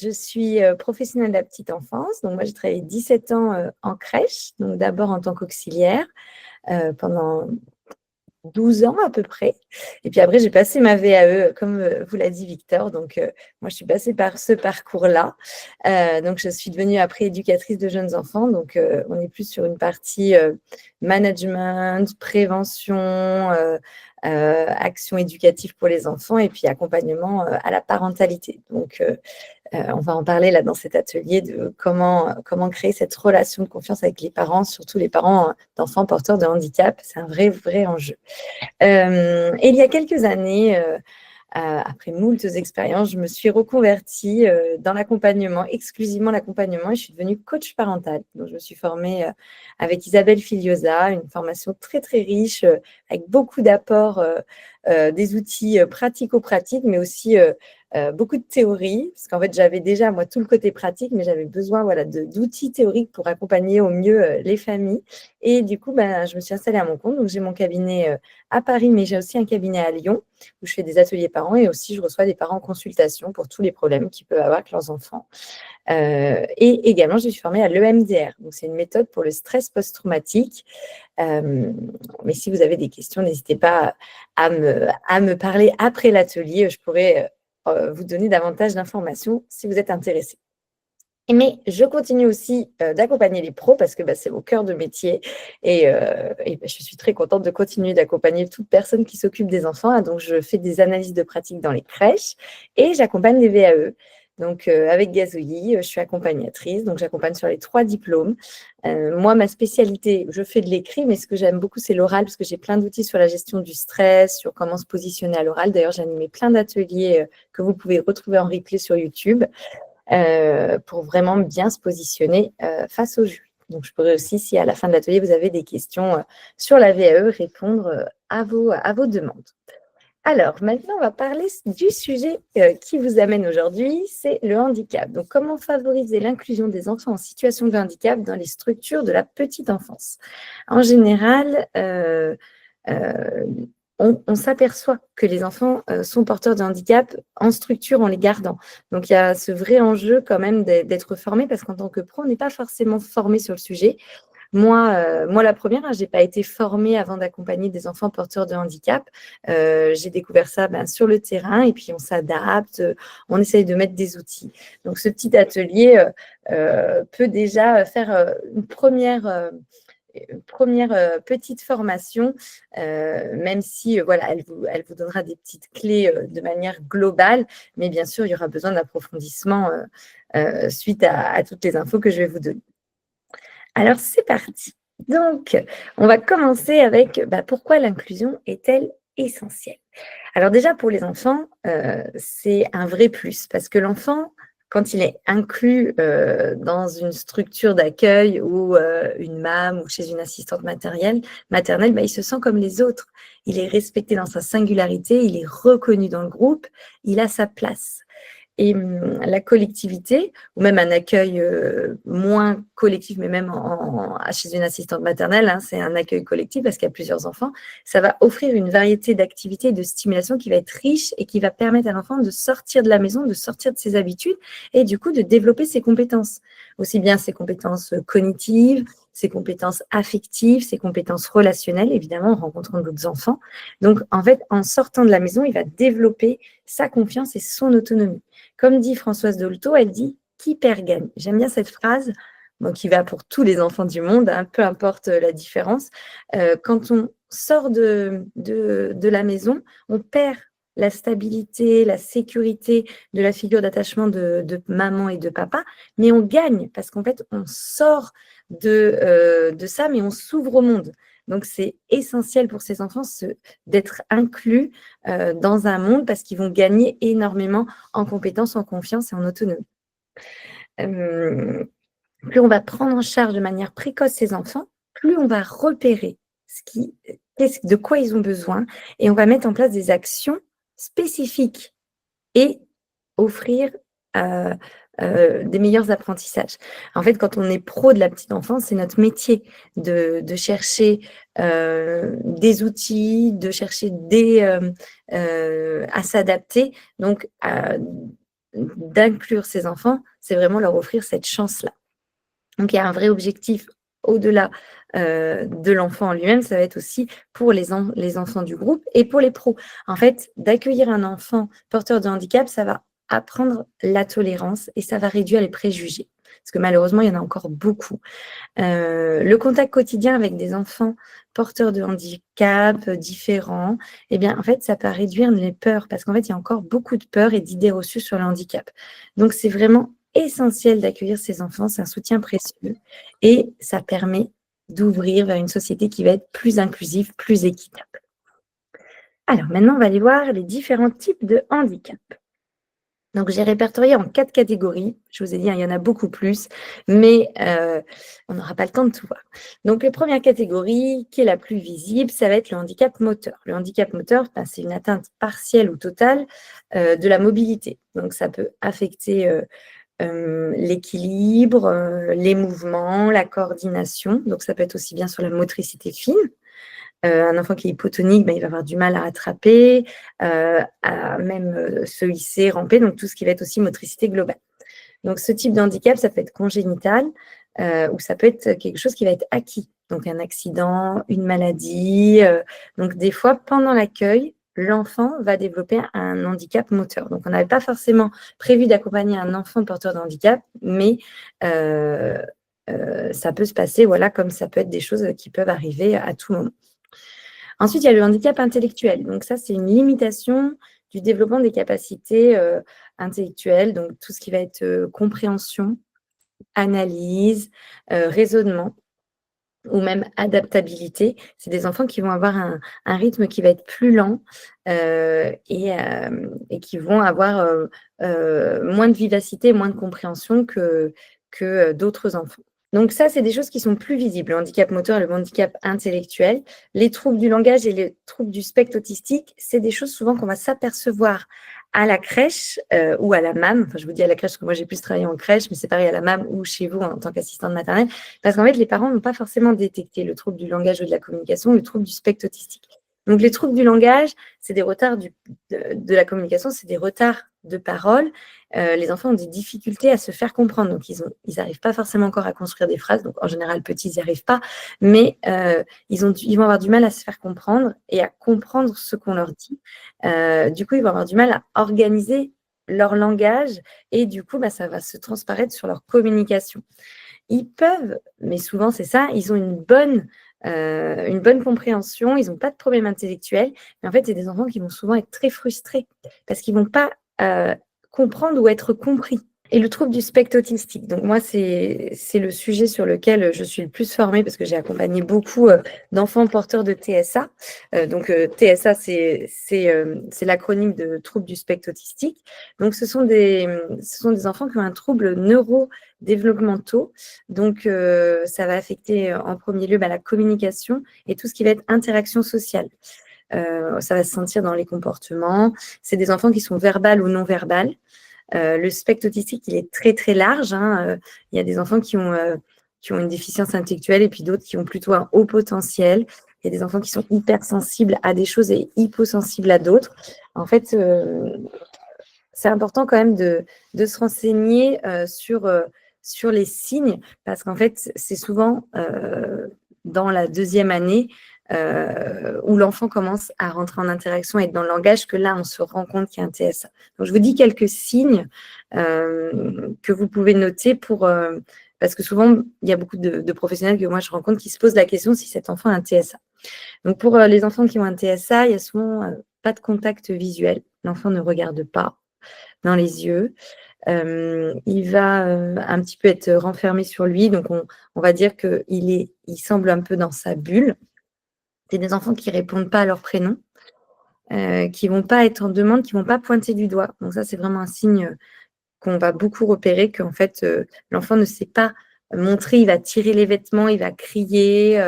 je suis professionnelle de la petite enfance. Donc, moi, j'ai travaillé 17 ans en crèche, donc d'abord en tant qu'auxiliaire pendant 12 ans à peu près. Et puis après, j'ai passé ma VAE, comme vous l'a dit Victor. Donc, moi, je suis passée par ce parcours-là. Donc, je suis devenue après éducatrice de jeunes enfants. Donc, on est plus sur une partie management, prévention, action éducative pour les enfants et puis accompagnement à la parentalité. Donc, on va en parler là dans cet atelier de comment créer cette relation de confiance avec les parents, surtout les parents d'enfants porteurs de handicap. C'est un vrai enjeu. Et il y a quelques années, après moultes expériences, je me suis reconvertie dans l'accompagnement, exclusivement l'accompagnement, et je suis devenue coach parental. Donc, je me suis formée avec Isabelle Filiosa, une formation très riche, avec beaucoup d'apports, des outils pratico-pratiques, mais aussi beaucoup de théorie, parce qu'en fait, j'avais déjà, moi, tout le côté pratique, mais j'avais besoin d'outils théoriques pour accompagner au mieux les familles. Et du coup, je me suis installée à mon compte. Donc, j'ai mon cabinet à Paris, mais j'ai aussi un cabinet à Lyon où je fais des ateliers parents et aussi je reçois des parents en consultation pour tous les problèmes qu'ils peuvent avoir avec leurs enfants. Et également, je suis formée à l'EMDR. Donc, c'est une méthode pour le stress post-traumatique. Mais si vous avez des questions, n'hésitez pas à me parler après l'atelier. Je pourrais vous donner davantage d'informations si vous êtes intéressé. Mais je continue aussi d'accompagner les pros parce que c'est mon cœur de métier et je suis très contente de continuer d'accompagner toute personne qui s'occupe des enfants. Donc, je fais des analyses de pratique dans les crèches et j'accompagne les VAE. Donc, avec Gazouilly, je suis accompagnatrice, donc j'accompagne sur les 3 diplômes. Moi, ma spécialité, je fais de l'écrit, mais ce que j'aime beaucoup, c'est l'oral parce que j'ai plein d'outils sur la gestion du stress, sur comment se positionner à l'oral. D'ailleurs, j'ai animé plein d'ateliers que vous pouvez retrouver en replay sur YouTube. Pour vraiment bien se positionner face au jury. Donc, je pourrais aussi, si à la fin de l'atelier, vous avez des questions sur la VAE, répondre à vos demandes. Alors, maintenant, on va parler du sujet qui vous amène aujourd'hui, c'est le handicap. Donc, comment favoriser l'inclusion des enfants en situation de handicap dans les structures de la petite enfance. En général, on s'aperçoit que les enfants sont porteurs de handicap en structure en les gardant. Donc, il y a ce vrai enjeu quand même d'être formé parce qu'en tant que pro, on n'est pas forcément formé sur le sujet. Moi, la première, je n'ai pas été formée avant d'accompagner des enfants porteurs de handicap. J'ai découvert ça sur le terrain et puis on s'adapte, on essaye de mettre des outils. Donc, ce petit atelier peut déjà faire une première petite formation, même si elle vous donnera des petites clés de manière globale, mais bien sûr, il y aura besoin d'approfondissement suite à toutes les infos que je vais vous donner. Alors, c'est parti. Donc, on va commencer avec pourquoi l'inclusion est-elle essentielle? Alors déjà, pour les enfants, c'est un vrai plus parce que l'enfant, quand il est inclus dans une structure d'accueil ou une MAM ou chez une assistante maternelle, il se sent comme les autres. Il est respecté dans sa singularité, il est reconnu dans le groupe, il a sa place. Et la collectivité, ou même un accueil moins collectif, mais même chez une assistante maternelle, c'est un accueil collectif parce qu'il y a plusieurs enfants, ça va offrir une variété d'activités et de stimulation qui va être riche et qui va permettre à l'enfant de sortir de la maison, de sortir de ses habitudes et du coup de développer ses compétences. Aussi bien ses compétences cognitives, ses compétences affectives, ses compétences relationnelles, évidemment, en rencontrant d'autres enfants. Donc, en fait, en sortant de la maison, il va développer sa confiance et son autonomie. Comme dit Françoise Dolto, elle dit « qui perd gagne ». J'aime bien cette phrase, qui va pour tous les enfants du monde, peu importe la différence. Quand on sort de la maison, on perd la stabilité, la sécurité de la figure d'attachement de maman et de papa, mais on gagne parce qu'en fait, on sort de ça, mais on s'ouvre au monde. Donc, c'est essentiel pour ces enfants d'être inclus dans un monde parce qu'ils vont gagner énormément en compétences, en confiance et en autonomie. Plus on va prendre en charge de manière précoce ces enfants, plus on va repérer de quoi ils ont besoin et on va mettre en place des actions spécifiques et offrir des meilleurs apprentissages. En fait, quand on est pro de la petite enfance, c'est notre métier de chercher des outils, de chercher à s'adapter. Donc, d'inclure ces enfants, c'est vraiment leur offrir cette chance-là. Donc il y a un vrai objectif au-delà, de l'enfant en lui-même, ça va être aussi pour les enfants du groupe et pour les pros. En fait, d'accueillir un enfant porteur de handicap, ça va apprendre la tolérance et ça va réduire les préjugés. Parce que malheureusement, il y en a encore beaucoup. Le contact quotidien avec des enfants porteurs de handicap, différents, eh bien, en fait, ça peut réduire les peurs parce qu'en fait, il y a encore beaucoup de peurs et d'idées reçues sur le handicap. Donc, c'est vraiment essentiel d'accueillir ces enfants, c'est un soutien précieux et ça permet d'ouvrir vers une société qui va être plus inclusive, plus équitable. Alors maintenant, on va aller voir les différents types de handicap. Donc, j'ai répertorié en 4 catégories. Je vous ai dit, hein, il y en a beaucoup plus, mais on n'aura pas le temps de tout voir. Donc, la première catégorie, qui est la plus visible, ça va être le handicap moteur. Le handicap moteur, ben, c'est une atteinte partielle ou totale de la mobilité. Donc, ça peut affecter l'équilibre, les mouvements, la coordination. Donc, ça peut être aussi bien sur la motricité fine. Un enfant qui est hypotonique, ben, il va avoir du mal à attraper, à même se hisser, ramper, donc tout ce qui va être aussi motricité globale. Donc ce type de handicap, ça peut être congénital ou ça peut être quelque chose qui va être acquis, donc un accident, une maladie. Donc des fois, pendant l'accueil, l'enfant va développer un handicap moteur. Donc on n'avait pas forcément prévu d'accompagner un enfant porteur de handicap, mais ça peut se passer, voilà, comme ça peut être des choses qui peuvent arriver à tout moment. Ensuite, il y a le handicap intellectuel. Donc ça, c'est une limitation du développement des capacités intellectuelles, donc tout ce qui va être compréhension, analyse, raisonnement ou même adaptabilité. C'est des enfants qui vont avoir un rythme qui va être plus lent et qui vont avoir moins de vivacité, moins de compréhension que d'autres enfants. Donc ça, c'est des choses qui sont plus visibles, le handicap moteur et le handicap intellectuel. Les troubles du langage et les troubles du spectre autistique, c'est des choses souvent qu'on va s'apercevoir à la crèche ou à la MAM. Enfin, je vous dis à la crèche parce que moi, j'ai plus travaillé en crèche, mais c'est pareil à la MAM ou chez vous en tant qu'assistante maternelle. Parce qu'en fait, les parents n'ont pas forcément détecté le trouble du langage ou de la communication, le trouble du spectre autistique. Donc, les troubles du langage, c'est des retards de la communication, c'est des retards de parole. Les enfants ont des difficultés à se faire comprendre. Donc, ils n'arrivent pas forcément encore à construire des phrases. Donc, en général, petits, ils n'y arrivent pas. Mais ils vont avoir du mal à se faire comprendre et à comprendre ce qu'on leur dit. Du coup, ils vont avoir du mal à organiser leur langage et du coup, bah, ça va se transparaître sur leur communication. Ils peuvent, mais souvent c'est ça, ils ont une bonne compréhension, ils n'ont pas de problème intellectuel, mais en fait, c'est des enfants qui vont souvent être très frustrés parce qu'ils ne vont pas comprendre ou être compris. Et le trouble du spectre autistique. Donc moi, c'est le sujet sur lequel je suis le plus formée parce que j'ai accompagné beaucoup d'enfants porteurs de TSA. Donc TSA, c'est l'acronyme de trouble du spectre autistique. Donc ce sont des enfants qui ont un trouble neurodéveloppementaux. Donc ça va affecter en premier lieu la communication et tout ce qui va être interaction sociale. Ça va se sentir dans les comportements. C'est des enfants qui sont verbales ou non verbales. Le spectre autistique, il est très, très large. Hein. Il y a des enfants qui ont une déficience intellectuelle et puis d'autres qui ont plutôt un haut potentiel. Il y a des enfants qui sont hypersensibles à des choses et hyposensibles à d'autres. En fait, c'est important quand même de se renseigner sur les signes parce qu'en fait, c'est souvent dans la deuxième année où l'enfant commence à rentrer en interaction et être dans le langage, que là, on se rend compte qu'il y a un TSA. Donc, je vous dis quelques signes que vous pouvez noter parce que souvent, il y a beaucoup de professionnels que moi, je rencontre qui se posent la question si cet enfant a un TSA. Donc, pour les enfants qui ont un TSA, il y a souvent pas de contact visuel. L'enfant ne regarde pas dans les yeux. Il va un petit peu être renfermé sur lui. Donc, on va dire qu'il semble un peu dans sa bulle. C'est des enfants qui ne répondent pas à leur prénom, qui ne vont pas être en demande, qui ne vont pas pointer du doigt. Donc ça, c'est vraiment un signe qu'on va beaucoup repérer, qu'en fait, l'enfant ne sait pas montrer, il va tirer les vêtements, il va crier.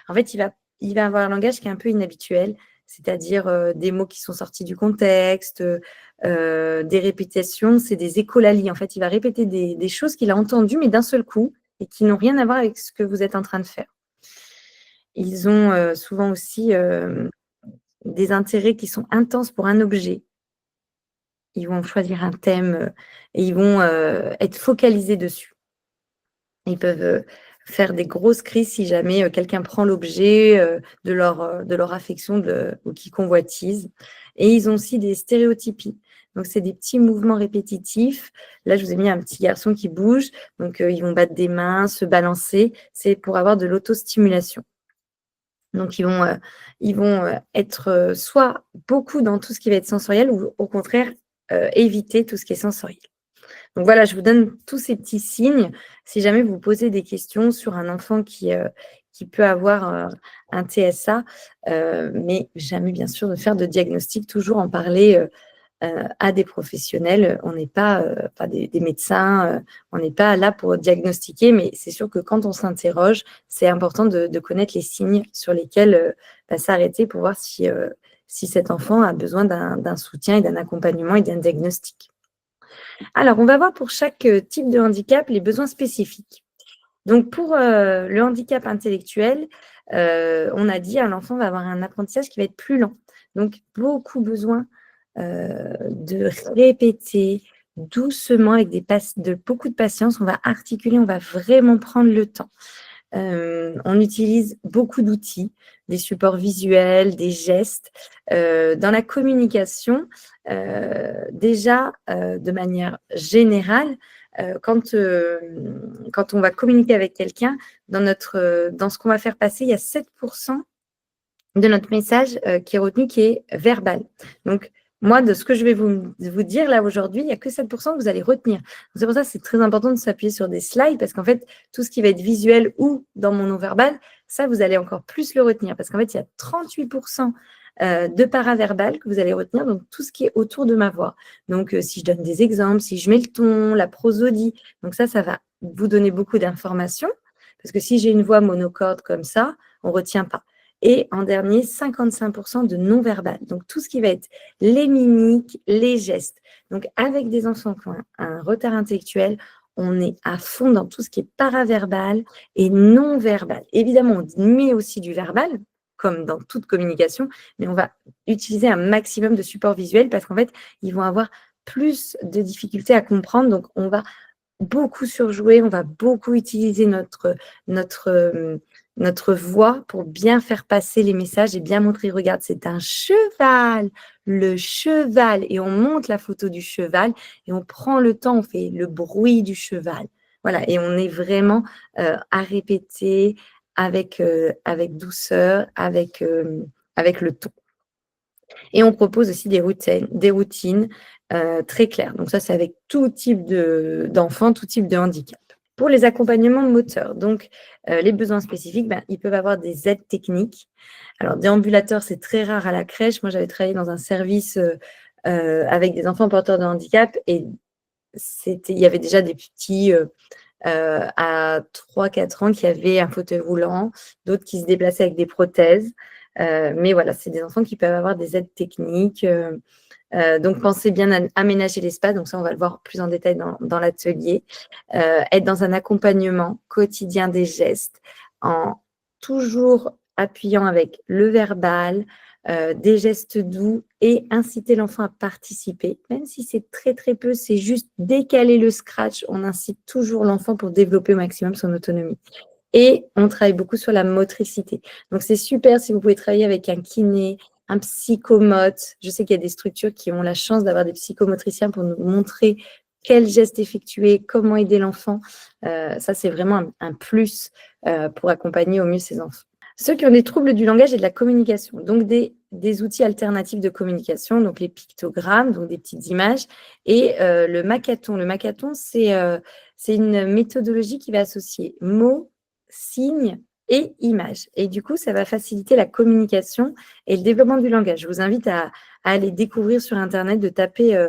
En fait, il va avoir un langage qui est un peu inhabituel, c'est-à-dire des mots qui sont sortis du contexte, des répétitions, c'est des écholalies. En fait, il va répéter des choses qu'il a entendues, mais d'un seul coup, et qui n'ont rien à voir avec ce que vous êtes en train de faire. Ils ont souvent aussi des intérêts qui sont intenses pour un objet. ils vont choisir un thème et ils vont être focalisés dessus. Ils peuvent faire des grosses crises si jamais quelqu'un prend l'objet de leur affection ou qui convoitise. Et ils ont aussi des stéréotypies. Donc, c'est des petits mouvements répétitifs. Là, je vous ai mis un petit garçon qui bouge. Donc, ils vont battre des mains, se balancer. C'est pour avoir de l'autostimulation. Donc, ils vont être soit beaucoup dans tout ce qui va être sensoriel ou au contraire éviter tout ce qui est sensoriel. Donc voilà, je vous donne tous ces petits signes. Si jamais vous posez des questions sur un enfant qui peut avoir un TSA, mais jamais bien sûr de faire de diagnostic, toujours en parler à des professionnels. On n'est pas des médecins, on n'est pas là pour diagnostiquer, mais c'est sûr que quand on s'interroge, c'est important de connaître les signes sur lesquels s'arrêter pour voir si cet enfant a besoin d'un soutien et d'un accompagnement et d'un diagnostic. Alors, on va voir pour chaque type de handicap les besoins spécifiques. Donc, pour le handicap intellectuel, on a dit l'enfant va avoir un apprentissage qui va être plus lent. Donc, beaucoup besoin de répéter doucement avec beaucoup de patience. On va articuler, on va vraiment prendre le temps. On utilise beaucoup d'outils, des supports visuels, des gestes. Dans la communication, déjà, de manière générale, quand on va communiquer avec quelqu'un, dans ce qu'on va faire passer, il y a 7% de notre message qui est retenu, qui est verbal. Donc, moi, de ce que je vais vous dire là aujourd'hui, il n'y a que 7% que vous allez retenir. C'est pour ça que c'est très important de s'appuyer sur des slides parce qu'en fait, tout ce qui va être visuel ou dans mon non-verbal, ça, vous allez encore plus le retenir parce qu'en fait, il y a 38% de paraverbal que vous allez retenir, donc tout ce qui est autour de ma voix. Donc, si je donne des exemples, si je mets le ton, la prosodie, donc ça va vous donner beaucoup d'informations parce que si j'ai une voix monocorde comme ça, on ne retient pas. Et en dernier, 55% de non-verbal. Donc, tout ce qui va être les mimiques, les gestes. Donc, avec des enfants qui ont un retard intellectuel, on est à fond dans tout ce qui est paraverbal et non-verbal. Évidemment, on met aussi du verbal, comme dans toute communication, mais on va utiliser un maximum de support visuel parce qu'en fait, ils vont avoir plus de difficultés à comprendre. Donc, on va beaucoup surjouer, on va beaucoup utiliser notre voix pour bien faire passer les messages et bien montrer, regarde, c'est un cheval, le cheval. Et on monte la photo du cheval et on prend le temps, on fait le bruit du cheval. Voilà, et on est vraiment à répéter avec douceur, avec le ton. Et on propose aussi des routines très claires. Donc ça, c'est avec tout type d'enfants, tout type de handicap. Pour les accompagnements moteurs, donc les besoins spécifiques, ils peuvent avoir des aides techniques. Alors, déambulateurs, c'est très rare à la crèche. Moi, j'avais travaillé dans un service avec des enfants porteurs de handicap et il y avait déjà des petits à 3-4 ans qui avaient un fauteuil roulant, d'autres qui se déplaçaient avec des prothèses. Mais voilà, c'est des enfants qui peuvent avoir des aides techniques. Donc, pensez bien à aménager l'espace. Donc, ça, on va le voir plus en détail dans l'atelier. Être dans un accompagnement quotidien des gestes en toujours appuyant avec le verbal, des gestes doux et inciter l'enfant à participer. Même si c'est très, très peu, c'est juste décaler le scratch. On incite toujours l'enfant pour développer au maximum son autonomie. Et on travaille beaucoup sur la motricité. Donc, c'est super si vous pouvez travailler avec un kiné, un psychomote. Je sais qu'il y a des structures qui ont la chance d'avoir des psychomotriciens pour nous montrer quels gestes effectuer, comment aider l'enfant. Ça, c'est vraiment un plus pour accompagner au mieux ces enfants. Ceux qui ont des troubles du langage et de la communication, donc des outils alternatifs de communication, donc les pictogrammes, donc des petites images, et le macathon. Le macathon, c'est une méthodologie qui va associer mots, signes et images. Et du coup, ça va faciliter la communication et le développement du langage. Je vous invite à aller découvrir sur Internet, de taper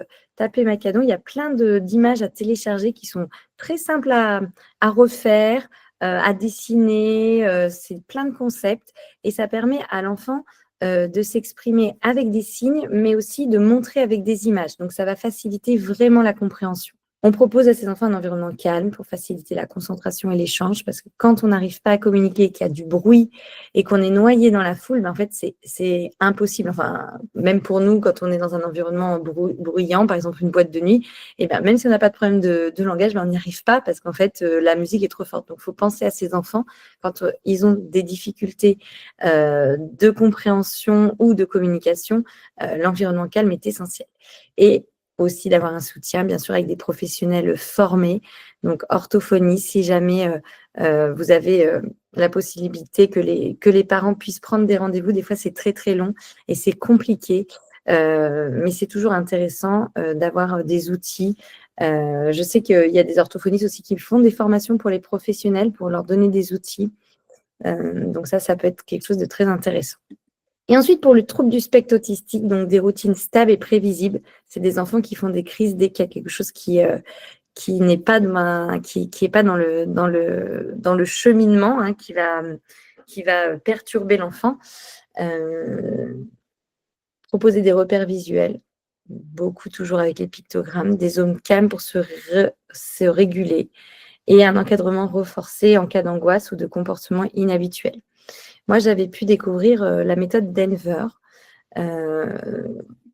Macathon. Il y a plein d'images à télécharger qui sont très simples à refaire, à dessiner. C'est plein de concepts et ça permet à l'enfant de s'exprimer avec des signes, mais aussi de montrer avec des images. Donc, ça va faciliter vraiment la compréhension. On propose à ces enfants un environnement calme pour faciliter la concentration et l'échange, parce que quand on n'arrive pas à communiquer, qu'il y a du bruit et qu'on est noyé dans la foule, en fait, c'est impossible. Enfin, même pour nous, quand on est dans un environnement bruyant, par exemple une boîte de nuit, et ben, même si on n'a pas de problème de langage, on n'y arrive pas parce qu'en fait, la musique est trop forte. Donc, il faut penser à ces enfants quand ils ont des difficultés de compréhension ou de communication. L'environnement calme est essentiel. Et aussi d'avoir un soutien, bien sûr, avec des professionnels formés. Donc, orthophonie, si jamais vous avez la possibilité que les parents puissent prendre des rendez-vous. Des fois, c'est très, très long et c'est compliqué. Mais c'est toujours intéressant d'avoir des outils. Je sais qu'il y a des orthophonistes aussi qui font des formations pour les professionnels pour leur donner des outils. Donc ça peut être quelque chose de très intéressant. Et ensuite, pour le trouble du spectre autistique, donc des routines stables et prévisibles, c'est des enfants qui font des crises dès qu'il y a quelque chose qui n'est pas qui est pas dans le cheminement, hein, qui va perturber l'enfant. Proposer des repères visuels, beaucoup toujours avec les pictogrammes, des zones calmes pour se réguler et un encadrement renforcé en cas d'angoisse ou de comportement inhabituel. Moi, j'avais pu découvrir la méthode Denver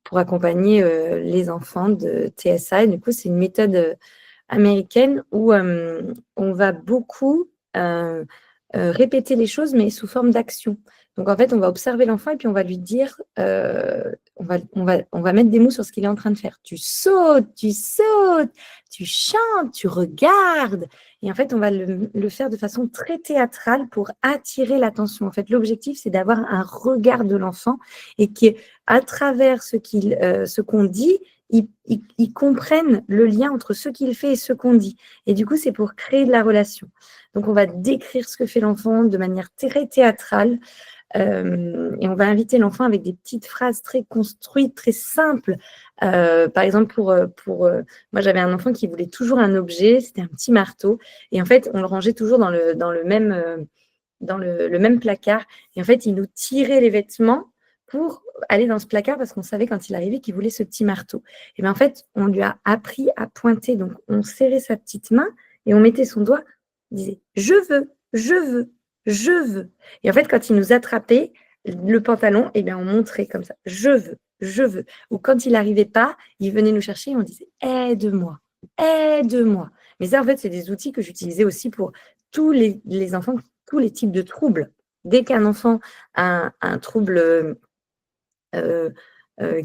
pour accompagner les enfants de TSA. Du coup, c'est une méthode américaine où on va beaucoup répéter les choses, mais sous forme d'action. Donc, en fait, on va observer l'enfant et puis on va lui dire, on va mettre des mots sur ce qu'il est en train de faire. Tu sautes, tu chantes, tu regardes. Et en fait, on va le faire de façon très théâtrale pour attirer l'attention. En fait, l'objectif, c'est d'avoir un regard de l'enfant et qu'à travers ce qu'on dit, ils comprennent le lien entre ce qu'il fait et ce qu'on dit. Et du coup, c'est pour créer de la relation. Donc, on va décrire ce que fait l'enfant de manière très théâtrale. Et on va inviter l'enfant avec des petites phrases très construites, très simples. Par exemple, moi, j'avais un enfant qui voulait toujours un objet, c'était un petit marteau. Et en fait, on le rangeait toujours dans le même placard. Et en fait, il nous tirait les vêtements pour aller dans ce placard parce qu'on savait quand il arrivait qu'il voulait ce petit marteau. Et bien en fait, on lui a appris à pointer. Donc, on serrait sa petite main et on mettait son doigt, on disait « je veux, je veux, je veux ». Et en fait, quand il nous attrapait le pantalon, et bien on montrait comme ça « je veux, je veux ». Ou quand il n'arrivait pas, il venait nous chercher et on disait « aide-moi, aide-moi ». Mais ça, en fait, c'est des outils que j'utilisais aussi pour tous les enfants, tous les types de troubles. Dès qu'un enfant a un trouble,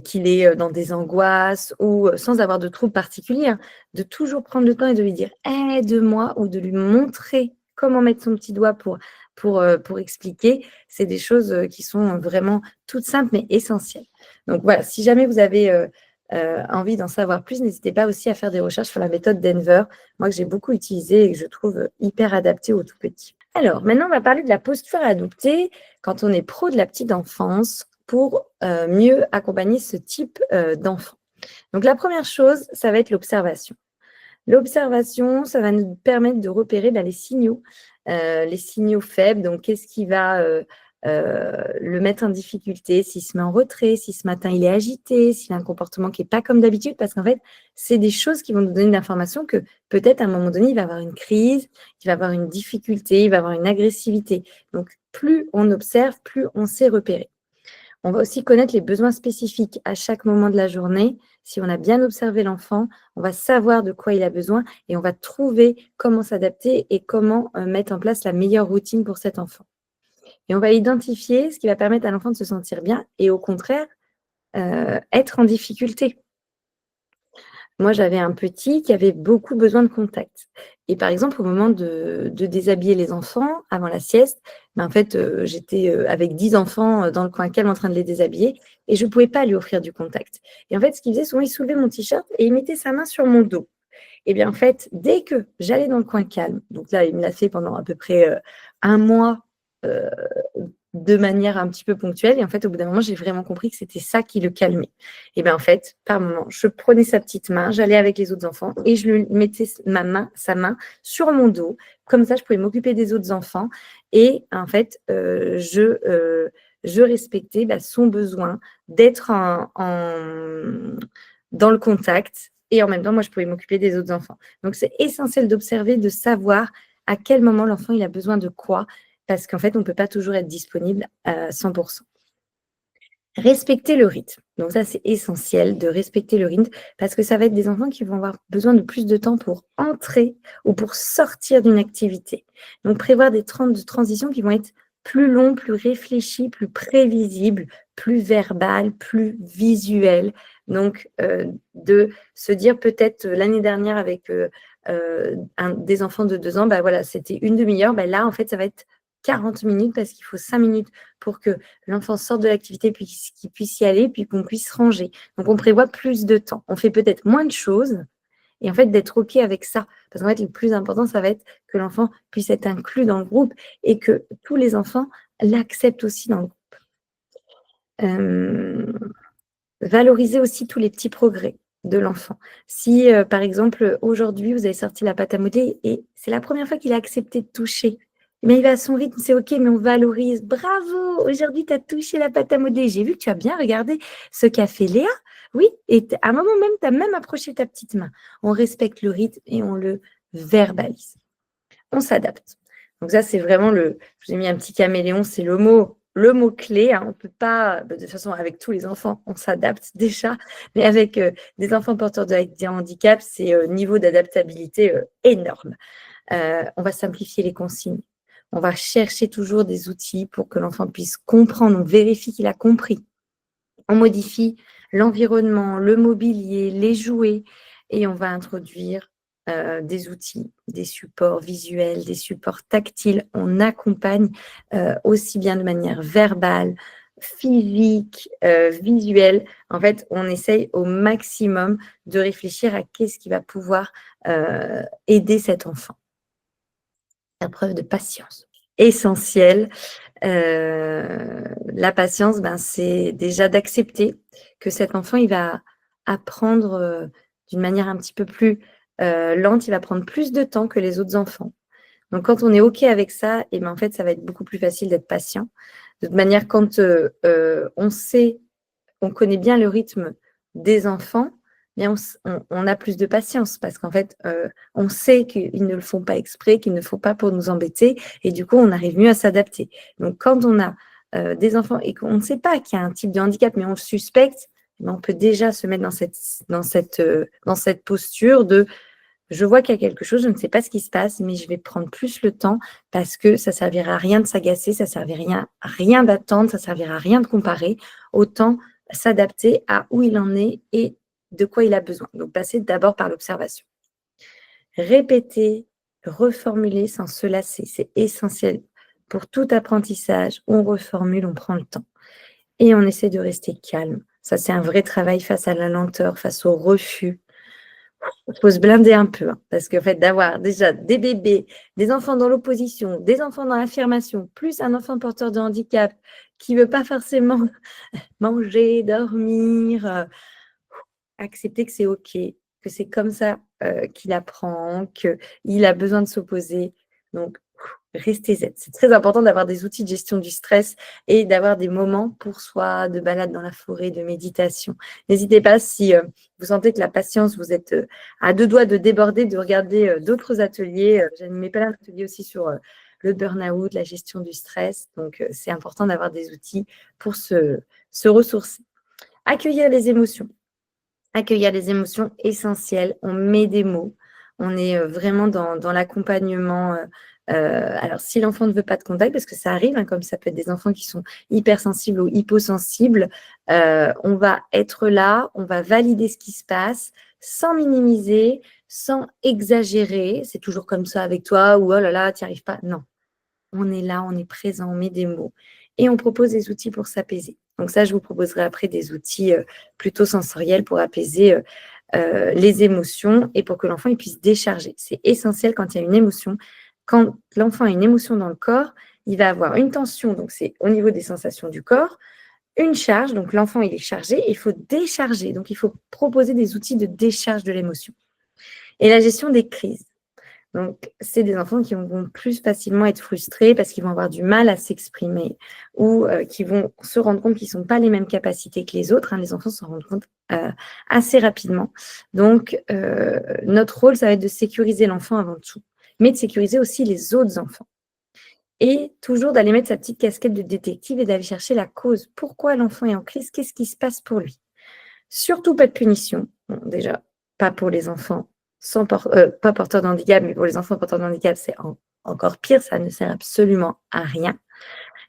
qu'il est dans des angoisses ou sans avoir de trouble particulier, hein, de toujours prendre le temps et de lui dire « aide-moi » ou de lui montrer comment mettre son petit doigt pour expliquer, c'est des choses qui sont vraiment toutes simples mais essentielles. Donc voilà, si jamais vous avez envie d'en savoir plus, n'hésitez pas aussi à faire des recherches sur la méthode Denver, moi que j'ai beaucoup utilisée et que je trouve hyper adaptée aux tout petits. Alors, maintenant, on va parler de la posture à adopter quand on est pro de la petite enfance pour mieux accompagner ce type d'enfant. Donc, la première chose, ça va être l'observation. L'observation, ça va nous permettre de repérer les signaux faibles. Donc, qu'est-ce qui va le mettre en difficulté, s'il se met en retrait, si ce matin il est agité, s'il a un comportement qui n'est pas comme d'habitude, parce qu'en fait, c'est des choses qui vont nous donner l'information que peut-être à un moment donné, il va avoir une crise, il va avoir une difficulté, il va avoir une agressivité. Donc, plus on observe, plus on sait repérer. On va aussi connaître les besoins spécifiques à chaque moment de la journée. Si on a bien observé l'enfant, on va savoir de quoi il a besoin et on va trouver comment s'adapter et comment mettre en place la meilleure routine pour cet enfant. Et on va identifier ce qui va permettre à l'enfant de se sentir bien et au contraire, être en difficulté. Moi, j'avais un petit qui avait beaucoup besoin de contact. Et par exemple, au moment de déshabiller les enfants avant la sieste, en fait, j'étais avec 10 enfants dans le coin calme en train de les déshabiller et je ne pouvais pas lui offrir du contact. Et en fait, ce qu'il faisait, souvent, il soulevait mon t-shirt et il mettait sa main sur mon dos. Et bien, en fait, dès que j'allais dans le coin calme, donc là, il me l'a fait pendant à peu près un mois de manière un petit peu ponctuelle. Et en fait, au bout d'un moment, j'ai vraiment compris que c'était ça qui le calmait. Et bien, en fait, par moment, je prenais sa petite main, j'allais avec les autres enfants et je lui mettais sa main sur mon dos. Comme ça, je pouvais m'occuper des autres enfants. Et en fait, je respectais son besoin d'être dans le contact et en même temps, moi, je pouvais m'occuper des autres enfants. Donc, c'est essentiel d'observer, de savoir à quel moment l'enfant il a besoin de quoi, parce qu'en fait, on ne peut pas toujours être disponible à 100%. Respecter le rythme. Donc ça, c'est essentiel de respecter le rythme parce que ça va être des enfants qui vont avoir besoin de plus de temps pour entrer ou pour sortir d'une activité. Donc prévoir des temps de transition qui vont être plus longs, plus réfléchis, plus prévisibles, plus verbales, plus visuels. Donc de se dire peut-être l'année dernière avec des enfants de 2 ans, bah voilà, c'était une demi-heure. Bah là, en fait, ça va être 40 minutes parce qu'il faut 5 minutes pour que l'enfant sorte de l'activité, puis qu'il puisse y aller, puis qu'on puisse ranger. Donc, on prévoit plus de temps. On fait peut-être moins de choses et en fait, d'être OK avec ça. Parce qu'en fait, le plus important, ça va être que l'enfant puisse être inclus dans le groupe et que tous les enfants l'acceptent aussi dans le groupe. Valoriser aussi tous les petits progrès de l'enfant. Si, par exemple, aujourd'hui, vous avez sorti la pâte à modeler et c'est la première fois qu'il a accepté de toucher, mais il va à son rythme, c'est OK, mais on valorise. «Bravo, aujourd'hui, tu as touché la pâte à modeler. J'ai vu que tu as bien regardé ce qu'a fait Léa. Oui, et à un moment même, tu as même approché ta petite main». On respecte le rythme et on le verbalise. On s'adapte. Donc ça, c'est vraiment je vous ai mis un petit caméléon, c'est le mot clé, hein. On ne peut pas, de toute façon, avec tous les enfants, on s'adapte déjà, mais avec des enfants porteurs de handicap, c'est niveau d'adaptabilité énorme. On va simplifier les consignes. On va chercher toujours des outils pour que l'enfant puisse comprendre. On vérifie qu'il a compris. On modifie l'environnement, le mobilier, les jouets et on va introduire des outils, des supports visuels, des supports tactiles. On accompagne aussi bien de manière verbale, physique, visuelle. En fait, on essaye au maximum de réfléchir à qu'est-ce qui va pouvoir aider cet enfant. La preuve de patience. Essentielle. La patience, ben, c'est déjà d'accepter que cet enfant, il va apprendre d'une manière un petit peu plus lente, il va prendre plus de temps que les autres enfants. Donc, quand on est OK avec ça, et ben, en fait, ça va être beaucoup plus facile d'être patient. De toute manière, quand on connaît bien le rythme des enfants, bien on a plus de patience parce qu'en fait, on sait qu'ils ne le font pas exprès, qu'il ne faut pas pour nous embêter et du coup, on arrive mieux à s'adapter. Donc, quand on a des enfants et qu'on ne sait pas qu'il y a un type de handicap, mais on le suspecte, on peut déjà se mettre dans cette posture de je vois qu'il y a quelque chose, je ne sais pas ce qui se passe, mais je vais prendre plus le temps parce que ça ne servira à rien de s'agacer, ça ne servira à rien d'attendre, ça ne servira à rien de comparer. Autant s'adapter à où il en est et de quoi il a besoin. Donc, passer d'abord par l'observation. Répéter, reformuler sans se lasser, c'est essentiel. Pour tout apprentissage, on reformule, on prend le temps. Et on essaie de rester calme. Ça, c'est un vrai travail face à la lenteur, face au refus. Il faut se blinder un peu, hein, parce qu'en fait, d'avoir déjà des bébés, des enfants dans l'opposition, des enfants dans l'affirmation, plus un enfant porteur de handicap qui ne veut pas forcément manger, dormir, accepter que c'est OK, que c'est comme ça qu'il apprend, qu'il a besoin de s'opposer. Donc, restez zen. C'est très important d'avoir des outils de gestion du stress et d'avoir des moments pour soi, de balade dans la forêt, de méditation. N'hésitez pas si vous sentez que la patience, vous êtes à 2 doigts de déborder, de regarder d'autres ateliers. J'animais pas un atelier aussi sur le burn-out, la gestion du stress. Donc, c'est important d'avoir des outils pour se ressourcer. Accueillir les émotions. Accueillir les émotions essentielles. On met des mots. On est vraiment dans l'accompagnement. Alors, si l'enfant ne veut pas de contact, parce que ça arrive, hein, comme ça peut être des enfants qui sont hypersensibles ou hyposensibles, on va être là, on va valider ce qui se passe sans minimiser, sans exagérer. C'est toujours comme ça avec toi ou oh là là, tu n'y arrives pas. Non, on est là, on est présent, on met des mots et on propose des outils pour s'apaiser. Donc ça, je vous proposerai après des outils plutôt sensoriels pour apaiser les émotions et pour que l'enfant il puisse décharger. C'est essentiel quand il y a une émotion. Quand l'enfant a une émotion dans le corps, il va avoir une tension, donc c'est au niveau des sensations du corps, une charge, donc l'enfant il est chargé, et il faut décharger, donc il faut proposer des outils de décharge de l'émotion. Et la gestion des crises. Donc, c'est des enfants qui vont plus facilement être frustrés parce qu'ils vont avoir du mal à s'exprimer ou qui vont se rendre compte qu'ils ne sont pas les mêmes capacités que les autres, hein. Les enfants s'en rendent compte assez rapidement. Donc, notre rôle, ça va être de sécuriser l'enfant avant tout, mais de sécuriser aussi les autres enfants. Et toujours d'aller mettre sa petite casquette de détective et d'aller chercher la cause. Pourquoi l'enfant est en crise? Qu'est-ce qui se passe pour lui? Surtout pas de punition. Bon, déjà, pas pour les enfants pas porteurs de handicap, mais pour les enfants porteurs de handicap, c'est encore pire. Ça ne sert absolument à rien.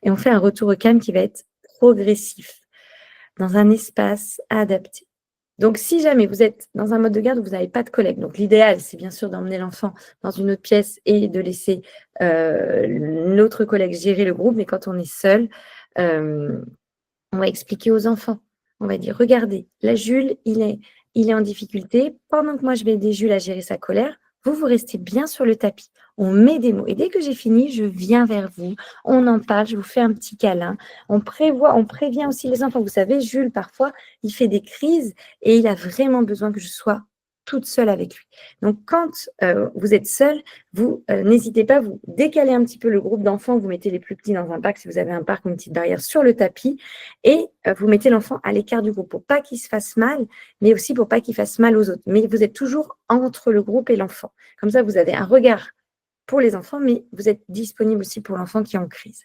Et on fait un retour au calme qui va être progressif, dans un espace adapté. Donc, si jamais vous êtes dans un mode de garde où vous n'avez pas de collègues, donc l'idéal, c'est bien sûr d'emmener l'enfant dans une autre pièce et de laisser l'autre collègue gérer le groupe. Mais quand on est seul, on va expliquer aux enfants. On va dire, regardez, là, Jules, il est en difficulté. Pendant que moi, je vais aider Jules à gérer sa colère, vous restez bien sur le tapis. On met des mots. Et dès que j'ai fini, je viens vers vous. On en parle, je vous fais un petit câlin. On prévient aussi les enfants. Vous savez, Jules, parfois, il fait des crises et il a vraiment besoin que je sois toute seule avec lui. Donc, quand vous êtes seul, vous n'hésitez pas, vous décalez un petit peu le groupe d'enfants, vous mettez les plus petits dans un parc, si vous avez un parc ou une petite barrière sur le tapis, et vous mettez l'enfant à l'écart du groupe pour pas qu'il se fasse mal, mais aussi pour pas qu'il fasse mal aux autres. Mais vous êtes toujours entre le groupe et l'enfant. Comme ça, vous avez un regard pour les enfants, mais vous êtes disponible aussi pour l'enfant qui est en crise.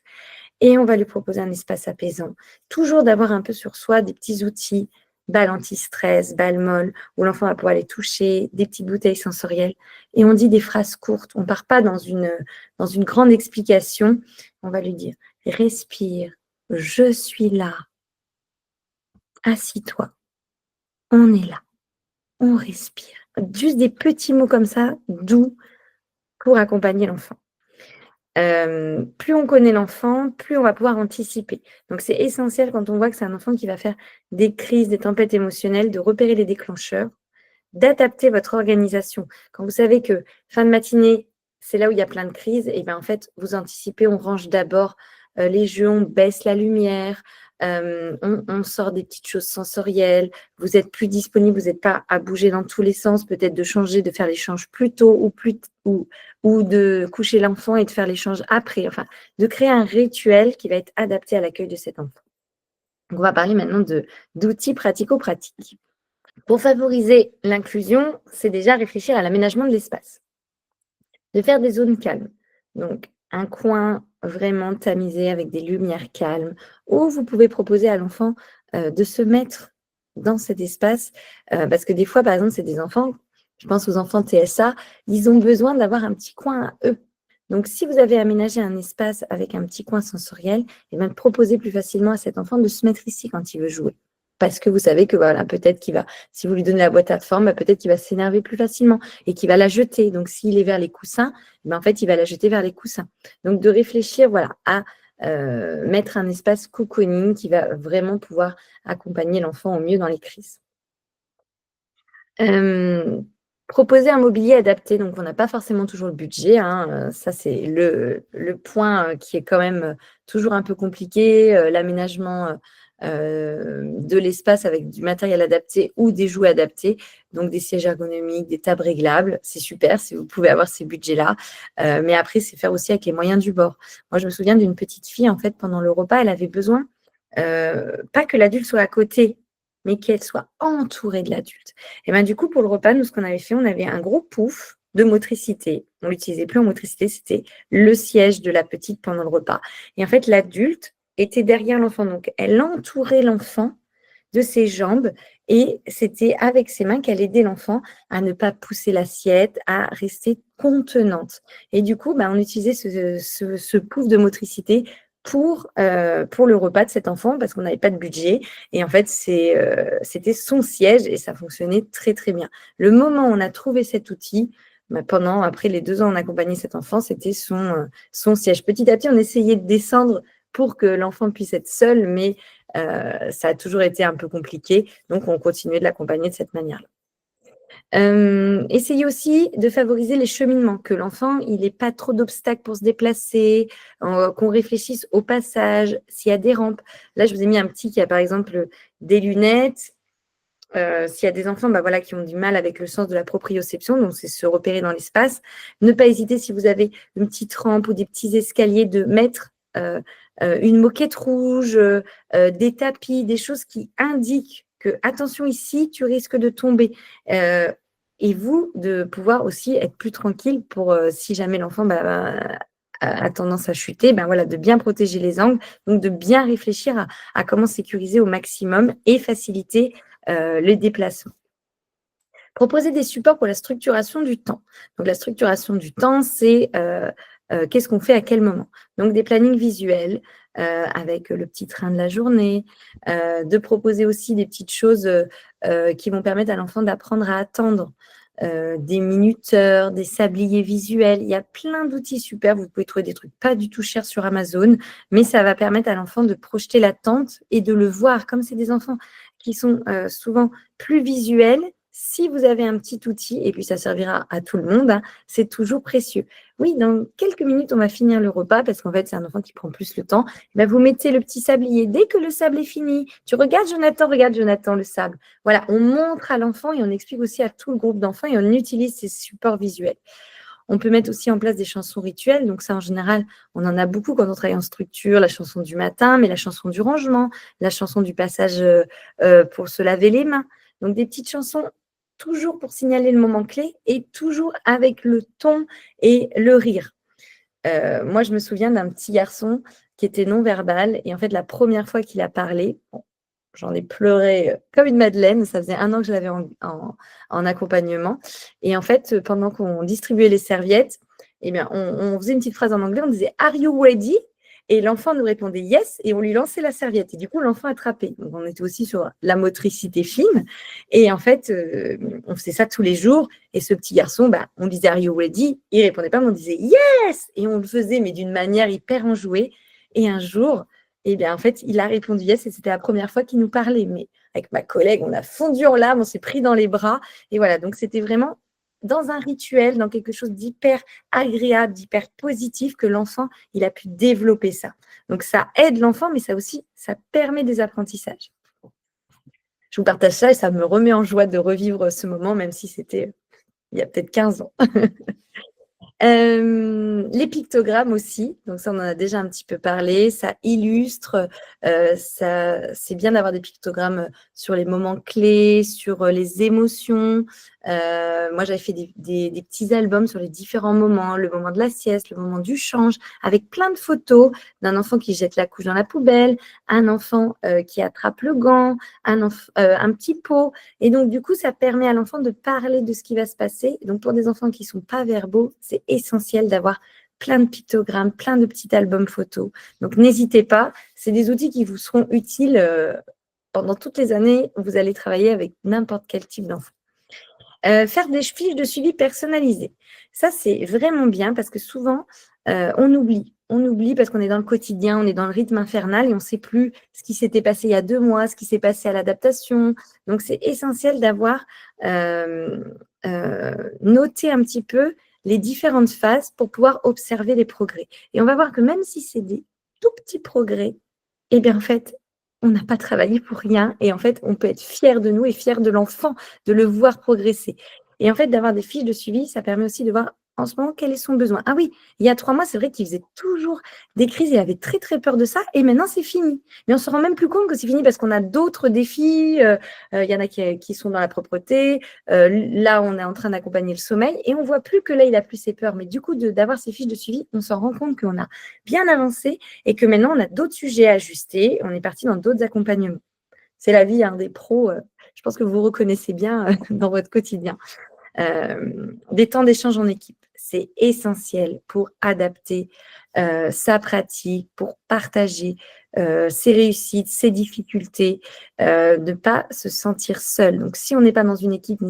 Et on va lui proposer un espace apaisant. Toujours d'avoir un peu sur soi des petits outils, balles anti-stress, balles molles, où l'enfant va pouvoir les toucher, des petites bouteilles sensorielles. Et on dit des phrases courtes. On ne part pas dans une grande explication. On va lui dire, respire, je suis là, assis-toi, on est là, on respire. Juste des petits mots comme ça, doux, pour accompagner l'enfant. Plus on connaît l'enfant, plus on va pouvoir anticiper. Donc, c'est essentiel quand on voit que c'est un enfant qui va faire des crises, des tempêtes émotionnelles, de repérer les déclencheurs, d'adapter votre organisation. Quand vous savez que fin de matinée, c'est là où il y a plein de crises, et bien en fait, vous anticipez, on range d'abord les jeux, on baisse la lumière, on sort des petites choses sensorielles, vous êtes plus disponible, vous n'êtes pas à bouger dans tous les sens, peut-être de changer, de faire l'échange plus tôt ou de coucher l'enfant et de faire l'échange après, enfin, de créer un rituel qui va être adapté à l'accueil de cet enfant. Donc, on va parler maintenant d'outils pratico-pratiques. Pour favoriser l'inclusion, c'est déjà réfléchir à l'aménagement de l'espace. De faire des zones calmes. Donc, un coin vraiment tamisé avec des lumières calmes, où vous pouvez proposer à l'enfant de se mettre dans cet espace, parce que des fois, par exemple, c'est des enfants, je pense aux enfants TSA, ils ont besoin d'avoir un petit coin à eux. Donc, si vous avez aménagé un espace avec un petit coin sensoriel, et bien, proposez plus facilement à cet enfant de se mettre ici quand il veut jouer. Parce que vous savez que voilà, peut-être qu'il va, si vous lui donnez la boîte à forme, peut-être qu'il va s'énerver plus facilement et qu'il va la jeter. Donc, s'il est vers les coussins, en fait, il va la jeter vers les coussins. Donc, de réfléchir voilà, à mettre un espace cocooning qui va vraiment pouvoir accompagner l'enfant au mieux dans les crises. Proposer un mobilier adapté, donc on n'a pas forcément toujours le budget, hein, ça c'est le point qui est quand même toujours un peu compliqué, l'aménagement de l'espace avec du matériel adapté ou des jouets adaptés, donc des sièges ergonomiques, des tables réglables, c'est super si vous pouvez avoir ces budgets-là, mais après c'est faire aussi avec les moyens du bord. Moi je me souviens d'une petite fille, en fait, pendant le repas, elle avait besoin, pas que l'adulte soit à côté, mais qu'elle soit entourée de l'adulte. Et bien du coup, pour le repas, nous, ce qu'on avait fait, on avait un gros pouf de motricité. On ne l'utilisait plus en motricité, c'était le siège de la petite pendant le repas. Et en fait, l'adulte était derrière l'enfant. Donc, elle entourait l'enfant de ses jambes et c'était avec ses mains qu'elle aidait l'enfant à ne pas pousser l'assiette, à rester contenante. Et du coup, on utilisait ce pouf de motricité pour le repas de cet enfant parce qu'on n'avait pas de budget. Et en fait, c'était son siège et ça fonctionnait très, très bien. Le moment où on a trouvé cet outil, après les 2 ans, on accompagnait cet enfant, c'était son siège. Petit à petit, on essayait de descendre pour que l'enfant puisse être seul, mais ça a toujours été un peu compliqué. Donc, on continuait de l'accompagner de cette manière-là. Essayez aussi de favoriser les cheminements, que l'enfant, il n'ait pas trop d'obstacles pour se déplacer, qu'on réfléchisse au passage, s'il y a des rampes. Là, je vous ai mis un petit qui a par exemple des lunettes S'il y a des enfants voilà, qui ont du mal avec le sens de la proprioception, donc c'est se repérer dans l'espace, ne pas hésiter si vous avez une petite rampe ou des petits escaliers de mettre une moquette rouge, des tapis, des choses qui indiquent que attention ici, tu risques de tomber. Et vous, de pouvoir aussi être plus tranquille pour si jamais l'enfant a tendance à chuter, voilà, de bien protéger les angles, donc de bien réfléchir à comment sécuriser au maximum et faciliter les déplacements. Proposer des supports pour la structuration du temps. Donc, la structuration du temps, c'est qu'est-ce qu'on fait à quel moment. Donc, des plannings visuels avec le petit train de la journée, de proposer aussi des petites choses qui vont permettre à l'enfant d'apprendre à attendre. Des minuteurs, des sabliers visuels. Il y a plein d'outils super. Vous pouvez trouver des trucs pas du tout chers sur Amazon, mais ça va permettre à l'enfant de projeter l'attente et de le voir. Comme c'est des enfants qui sont souvent plus visuels, si vous avez un petit outil, et puis ça servira à tout le monde, hein, c'est toujours précieux. Oui, dans quelques minutes, on va finir le repas parce qu'en fait, c'est un enfant qui prend plus le temps. Vous mettez le petit sablier. Dès que le sable est fini, tu regarde Jonathan, le sable. Voilà, on montre à l'enfant et on explique aussi à tout le groupe d'enfants et on utilise ces supports visuels. On peut mettre aussi en place des chansons rituelles. Donc ça, en général, on en a beaucoup quand on travaille en structure, la chanson du matin, mais la chanson du rangement, la chanson du passage pour se laver les mains. Donc des petites chansons toujours pour signaler le moment clé et toujours avec le ton et le rire. Moi, je me souviens d'un petit garçon qui était non-verbal et en fait, la première fois qu'il a parlé, j'en ai pleuré comme une madeleine. Ça faisait 1 an que je l'avais en accompagnement. Et en fait, pendant qu'on distribuait les serviettes, on faisait une petite phrase en anglais, on disait « Are you ready ?» Et l'enfant nous répondait « Yes » et on lui lançait la serviette. Et du coup, l'enfant attrapait. Donc, on était aussi sur la motricité fine. Et en fait, on faisait ça tous les jours. Et ce petit garçon, on disait « Are you ready ?» Il ne répondait pas, mais on disait « Yes !» Et on le faisait, mais d'une manière hyper enjouée. Et un jour, en fait, il a répondu yes et c'était la première fois qu'il nous parlait. Mais avec ma collègue, on a fondu en larmes, on s'est pris dans les bras. Et voilà, donc c'était vraiment dans un rituel, dans quelque chose d'hyper agréable, d'hyper positif que l'enfant, il a pu développer ça. Donc ça aide l'enfant, mais ça aussi, ça permet des apprentissages. Je vous partage ça et ça me remet en joie de revivre ce moment, même si c'était il y a peut-être 15 ans. Les pictogrammes aussi, donc ça on en a déjà un petit peu parlé, ça illustre, c'est bien d'avoir des pictogrammes sur les moments clés, sur les émotions. Moi j'avais fait des petits albums sur les différents moments, le moment de la sieste, le moment du change, avec plein de photos d'un enfant qui jette la couche dans la poubelle, un enfant qui attrape le gant, un petit pot. Et donc, du coup, ça permet à l'enfant de parler de ce qui va se passer. Donc, pour des enfants qui ne sont pas verbaux, c'est essentiel d'avoir plein de pictogrammes, plein de petits albums photos. Donc, n'hésitez pas. C'est des outils qui vous seront utiles pendant toutes les années où vous allez travailler avec n'importe quel type d'enfant. Faire des fiches de suivi personnalisées. Ça, c'est vraiment bien parce que souvent, on oublie. On oublie parce qu'on est dans le quotidien, on est dans le rythme infernal et on ne sait plus ce qui s'était passé il y a 2 mois, ce qui s'est passé à l'adaptation. Donc, c'est essentiel d'avoir noté un petit peu les différentes phases pour pouvoir observer les progrès. Et on va voir que même si c'est des tout petits progrès, en fait, on n'a pas travaillé pour rien et en fait, on peut être fier de nous et fier de l'enfant de le voir progresser. Et en fait, d'avoir des fiches de suivi, ça permet aussi de voir en ce moment quel est son besoin. Ah oui, il y a 3 mois, c'est vrai qu'il faisait toujours des crises, il avait très très peur de ça et maintenant c'est fini. Mais on se rend même plus compte que c'est fini parce qu'on a d'autres défis. Il y en a qui sont dans la propreté. Là, on est en train d'accompagner le sommeil et on voit plus que là, il a plus ses peurs. Mais du coup, d'avoir ces fiches de suivi, on s'en rend compte qu'on a bien avancé et que maintenant, on a d'autres sujets à ajuster. On est parti dans d'autres accompagnements. C'est la vie des pros. Je pense que vous reconnaissez bien dans votre quotidien. Des temps d'échange en équipe. C'est essentiel pour adapter sa pratique, pour partager ses réussites, ses difficultés, de ne pas se sentir seul. Donc, si on n'est pas dans une équipe,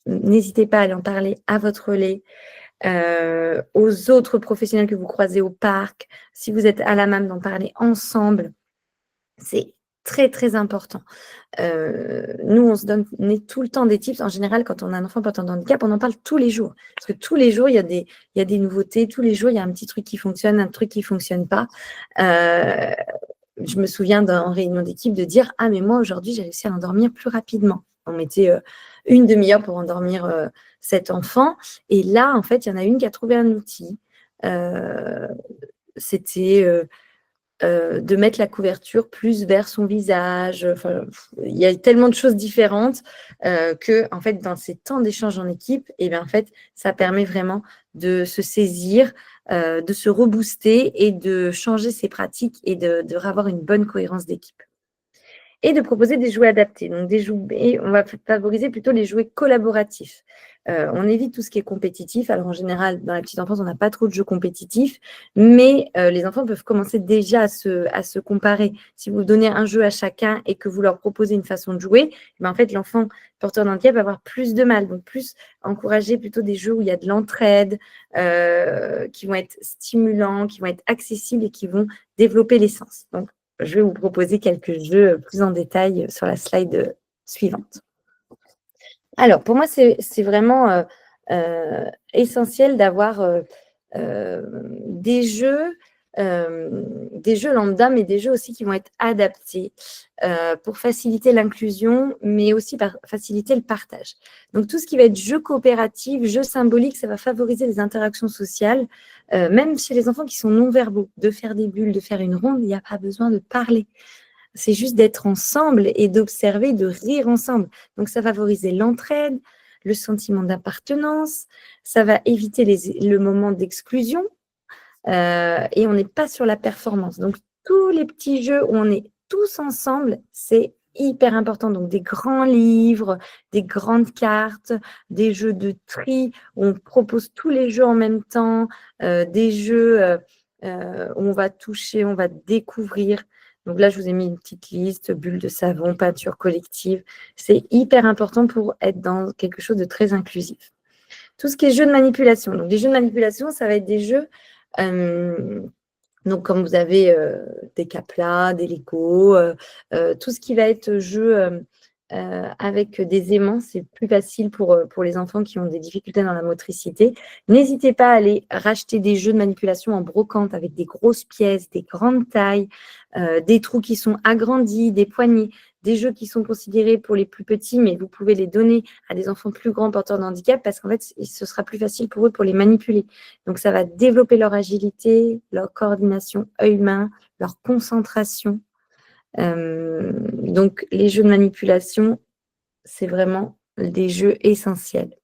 n'hésitez pas à aller en parler à votre relais, aux autres professionnels que vous croisez au parc. Si vous êtes à la même, d'en parler ensemble. C'est très, très important. Nous, on se donne tout le temps des tips. En général, quand on a un enfant porteur de handicap, on en parle tous les jours. Parce que tous les jours, il y a des nouveautés. Tous les jours, il y a un petit truc qui fonctionne, un truc qui ne fonctionne pas. Je me souviens en réunion d'équipe de dire « Ah, mais moi, aujourd'hui, j'ai réussi à l'endormir plus rapidement. » on mettait une demi-heure pour endormir cet enfant. Et là, en fait, il y en a une qui a trouvé un outil. C'était de mettre la couverture plus vers son visage. Enfin, il y a tellement de choses différentes que, en fait, dans ces temps d'échange en équipe, et bien, en fait, ça permet vraiment de se saisir, de se rebooster et de changer ses pratiques et de avoir une bonne cohérence d'équipe. Et de proposer des jouets adaptés. Donc, des jouets, on va favoriser plutôt les jouets collaboratifs. On évite tout ce qui est compétitif. Alors, en général, dans la petite enfance, on n'a pas trop de jeux compétitifs, mais les enfants peuvent commencer déjà à se comparer. Si vous donnez un jeu à chacun et que vous leur proposez une façon de jouer, en fait, l'enfant porteur de handicap va avoir plus de mal. Donc, plus encourager plutôt des jeux où il y a de l'entraide, qui vont être stimulants, qui vont être accessibles et qui vont développer les sens. Donc, je vais vous proposer quelques jeux plus en détail sur la slide suivante. Alors, pour moi, c'est vraiment essentiel d'avoir des jeux lambda, mais des jeux aussi qui vont être adaptés pour faciliter l'inclusion, mais aussi faciliter le partage. Donc, tout ce qui va être jeu coopératif, jeu symbolique, ça va favoriser les interactions sociales, même chez les enfants qui sont non-verbaux. De faire des bulles, de faire une ronde, il n'y a pas besoin de parler. C'est juste d'être ensemble et d'observer, de rire ensemble. Donc, ça va favoriser l'entraide, le sentiment d'appartenance, ça va éviter le moment d'exclusion et on n'est pas sur la performance. Donc, tous les petits jeux où on est tous ensemble, c'est hyper important. Donc, des grands livres, des grandes cartes, des jeux de tri où on propose tous les jeux en même temps, des jeux où on va toucher, on va découvrir. Donc là, je vous ai mis une petite liste, bulles de savon, peinture collective. C'est hyper important pour être dans quelque chose de très inclusif. Tout ce qui est jeux de manipulation. Donc, des jeux de manipulation, ça va être des jeux donc, comme vous avez des Capla, des Lego, tout ce qui va être jeu avec des aimants, c'est plus facile pour les enfants qui ont des difficultés dans la motricité. N'hésitez pas à aller racheter des jeux de manipulation en brocante avec des grosses pièces, des grandes tailles, des trous qui sont agrandis, des poignées, des jeux qui sont considérés pour les plus petits, mais vous pouvez les donner à des enfants plus grands porteurs de handicap parce qu'en fait, ce sera plus facile pour eux pour les manipuler. Donc, ça va développer leur agilité, leur coordination œil-main, leur concentration. Donc, les jeux de manipulation, c'est vraiment des jeux essentiels.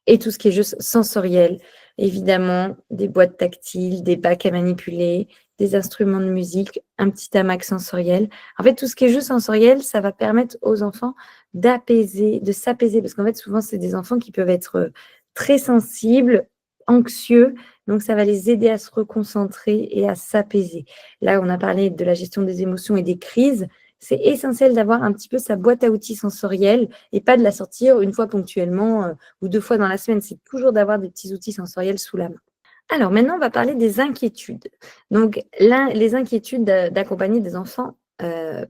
Et tout ce qui est jeux sensoriels, évidemment, des boîtes tactiles, des bacs à manipuler, des instruments de musique, un petit hamac sensoriel. En fait, tout ce qui est jeu sensoriel, ça va permettre aux enfants d'apaiser, de s'apaiser, parce qu'en fait, souvent, c'est des enfants qui peuvent être très sensibles, anxieux, donc ça va les aider à se reconcentrer et à s'apaiser. Là, on a parlé de la gestion des émotions et des crises. C'est essentiel d'avoir un petit peu sa boîte à outils sensorielle et pas de la sortir une fois ponctuellement ou 2 fois dans la semaine. C'est toujours d'avoir des petits outils sensoriels sous la main. Alors maintenant, on va parler des inquiétudes. Donc, les inquiétudes d'accompagner des enfants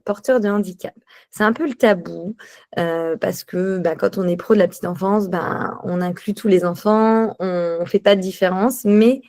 porteurs de handicap. C'est un peu le tabou parce que quand on est pro de la petite enfance, on inclut tous les enfants, on ne fait pas de différence, mais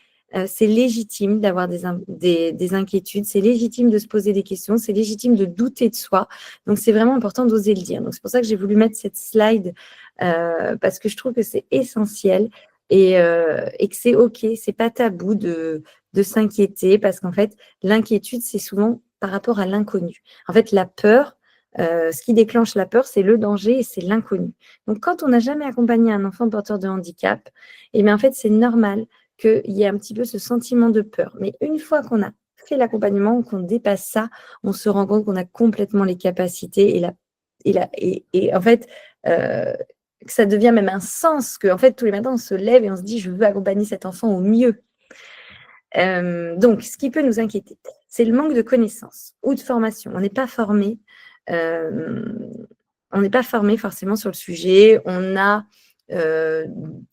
c'est légitime d'avoir des inquiétudes, c'est légitime de se poser des questions, c'est légitime de douter de soi. Donc, c'est vraiment important d'oser le dire. Donc, c'est pour ça que j'ai voulu mettre cette slide parce que je trouve que c'est essentiel et que c'est OK, c'est pas tabou de s'inquiéter parce qu'en fait, l'inquiétude, c'est souvent par rapport à l'inconnu. En fait, la peur, ce qui déclenche la peur, c'est le danger et c'est l'inconnu. Donc, quand on n'a jamais accompagné un enfant porteur de handicap, en fait, c'est normal qu'il y ait un petit peu ce sentiment de peur. Mais une fois qu'on a fait l'accompagnement, qu'on dépasse ça, on se rend compte qu'on a complètement les capacités et en fait, que ça devient même un sens, que en fait, tous les matins, on se lève et on se dit, je veux accompagner cet enfant au mieux. Donc, ce qui peut nous inquiéter, c'est le manque de connaissances ou de formation. On n'est pas formé. On n'est pas formé forcément sur le sujet. On a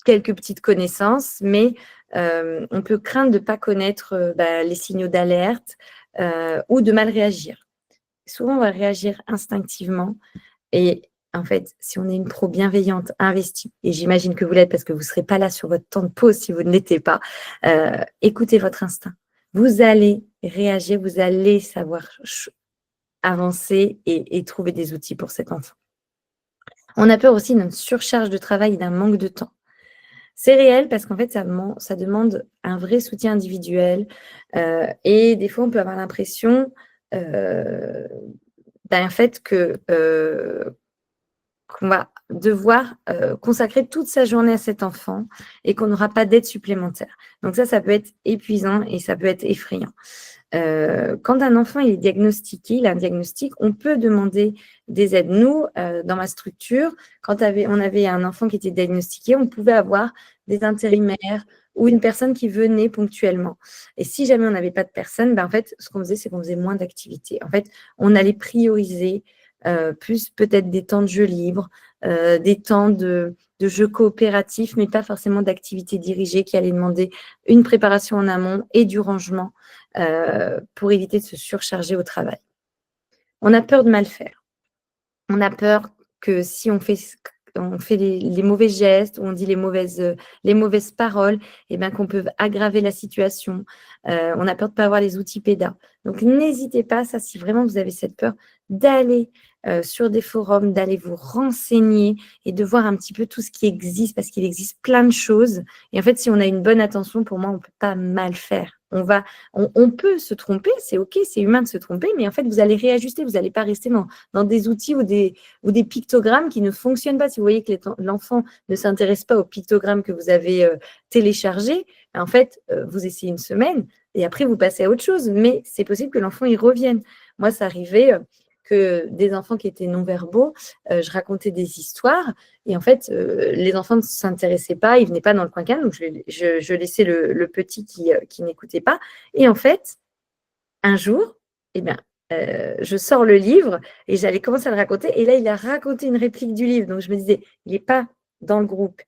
quelques petites connaissances, mais on peut craindre de ne pas connaître les signaux d'alerte ou de mal réagir. Souvent, on va réagir instinctivement et en fait, si on est une pro bienveillante, investie, et j'imagine que vous l'êtes parce que vous ne serez pas là sur votre temps de pause si vous ne l'étiez pas, écoutez votre instinct. Vous allez réagir, vous allez savoir avancer et trouver des outils pour cet enfant. On a peur aussi d'une surcharge de travail et d'un manque de temps. C'est réel parce qu'en fait, ça demande un vrai soutien individuel, et des fois, on peut avoir l'impression, heu, en fait qu'on va devoir, consacrer toute sa journée à cet enfant et qu'on n'aura pas d'aide supplémentaire. Donc ça peut être épuisant et ça peut être effrayant. Quand un enfant il est diagnostiqué, il a un diagnostic, on peut demander des aides. Nous, dans ma structure, quand on avait un enfant qui était diagnostiqué, on pouvait avoir des intérimaires ou une personne qui venait ponctuellement. Et si jamais on n'avait pas de personne, en fait, ce qu'on faisait, c'est qu'on faisait moins d'activités. En fait, on allait prioriser plus peut-être des temps de jeu libre, des temps de jeux coopératifs, mais pas forcément d'activités dirigées qui allaient demander une préparation en amont et du rangement pour éviter de se surcharger au travail. On a peur de mal faire. On a peur que si on fait les mauvais gestes, ou on dit les mauvaises paroles, et ben, qu'on peut aggraver la situation. On a peur de ne pas avoir les outils PEDA. Donc, n'hésitez pas, ça, si vraiment vous avez cette peur, d'aller sur des forums, d'aller vous renseigner et de voir un petit peu tout ce qui existe, parce qu'il existe plein de choses. Et en fait, si on a une bonne attention, pour moi, on ne peut pas mal faire. On peut se tromper, c'est OK, c'est humain de se tromper, mais en fait, vous allez réajuster, vous n'allez pas rester dans des outils ou des pictogrammes qui ne fonctionnent pas. Si vous voyez que l'enfant ne s'intéresse pas aux pictogrammes que vous avez téléchargés, en fait, vous essayez une semaine et après, vous passez à autre chose. Mais c'est possible que l'enfant y revienne. Moi, ça arrivait que des enfants qui étaient non-verbaux, je racontais des histoires et en fait, les enfants ne s'intéressaient pas, ils ne venaient pas dans le coin calme, donc je laissais le petit qui n'écoutait pas. Et en fait, un jour, eh bien, je sors le livre et j'allais commencer à le raconter et là, il a raconté une réplique du livre. Donc je me disais: «Il n'est pas dans le groupe».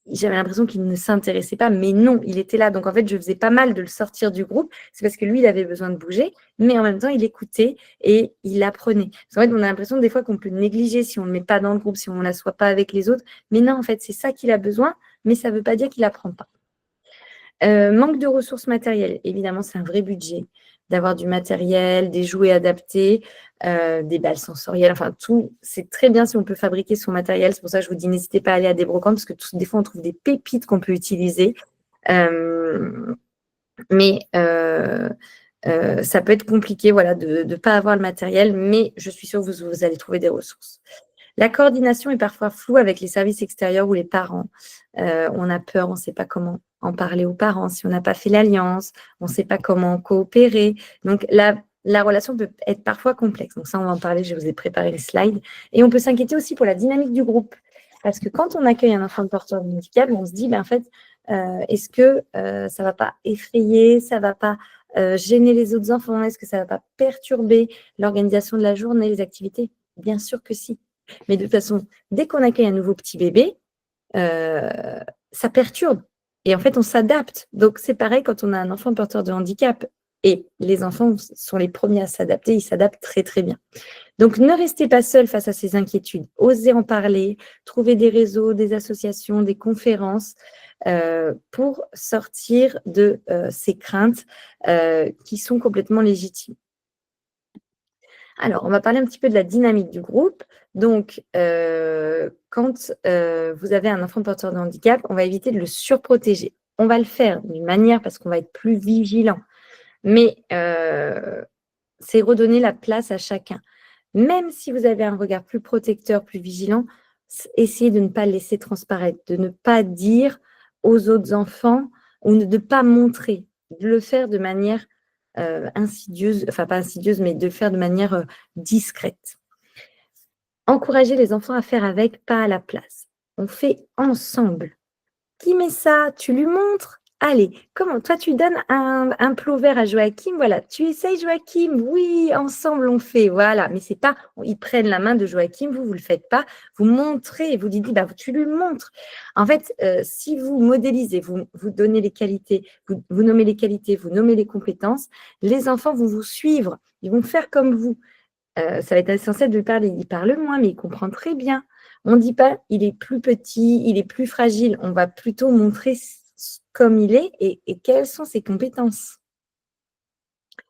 J'avais l'impression qu'il ne s'intéressait pas, mais non, il était là. Donc en fait, je faisais pas mal de le sortir du groupe. C'est parce que lui, il avait besoin de bouger, mais en même temps, il écoutait et il apprenait. Parce qu'en fait, on a l'impression des fois qu'on peut le négliger si on ne le met pas dans le groupe, si on ne l'assoit pas avec les autres. Mais non, en fait, c'est ça qu'il a besoin, mais ça ne veut pas dire qu'il apprend pas. Manque de ressources matérielles. Évidemment, c'est un vrai budget d'avoir du matériel, des jouets adaptés, des balles sensorielles, enfin tout. C'est très bien si on peut fabriquer son matériel. C'est pour ça que je vous dis, n'hésitez pas à aller à des brocantes parce que des fois, on trouve des pépites qu'on peut utiliser. Mais ça peut être compliqué voilà, de ne pas avoir le matériel, mais je suis sûre que vous allez trouver des ressources. La coordination est parfois floue avec les services extérieurs ou les parents. On a peur, on ne sait pas comment en parler aux parents. Si on n'a pas fait l'alliance, on ne sait pas comment coopérer. Donc, la relation peut être parfois complexe. Donc, ça, on va en parler. Je vous ai préparé les slides. Et on peut s'inquiéter aussi pour la dynamique du groupe. Parce que quand on accueille un enfant porteur de handicap, on se dit, en fait, est-ce que ça ne va pas effrayer, ça ne va pas gêner les autres enfants? Est-ce que ça ne va pas perturber l'organisation de la journée, les activités? Bien sûr que si. Mais de toute façon, dès qu'on accueille un nouveau petit bébé, ça perturbe. Et en fait, on s'adapte. Donc, c'est pareil quand on a un enfant porteur de handicap. Et les enfants sont les premiers à s'adapter. Ils s'adaptent très, très bien. Donc, ne restez pas seul face à ces inquiétudes. Osez en parler. Trouvez des réseaux, des associations, des conférences pour sortir de ces craintes qui sont complètement légitimes. Alors, on va parler un petit peu de la dynamique du groupe. Donc, quand vous avez un enfant porteur de handicap, on va éviter de le surprotéger. On va le faire d'une manière parce qu'on va être plus vigilant. Mais c'est redonner la place à chacun. Même si vous avez un regard plus protecteur, plus vigilant, essayez de ne pas le laisser transparaître, de ne pas dire aux autres enfants ou de ne pas montrer, de le faire de manière insidieuse, enfin pas insidieuse, mais de le faire de manière discrète. Encourager les enfants à faire avec, pas à la place. On fait ensemble. Qui met ça? Tu lui montres? Allez, comment? Toi, tu donnes un plot vert à Joachim, voilà. Tu essayes Joachim? Oui, ensemble on fait, voilà. Mais c'est pas, ils prennent la main de Joachim, vous le faites pas. Vous montrez, vous dites, tu lui montres. En fait, si vous modélisez, vous donnez les qualités, vous nommez les qualités, vous nommez les compétences, les enfants vont vous suivre. Ils vont faire comme vous. Ça va être essentiel de lui parler. Il parle moins, mais il comprend très bien. On ne dit pas il est plus petit, il est plus fragile. On va plutôt montrer comme il est et quelles sont ses compétences.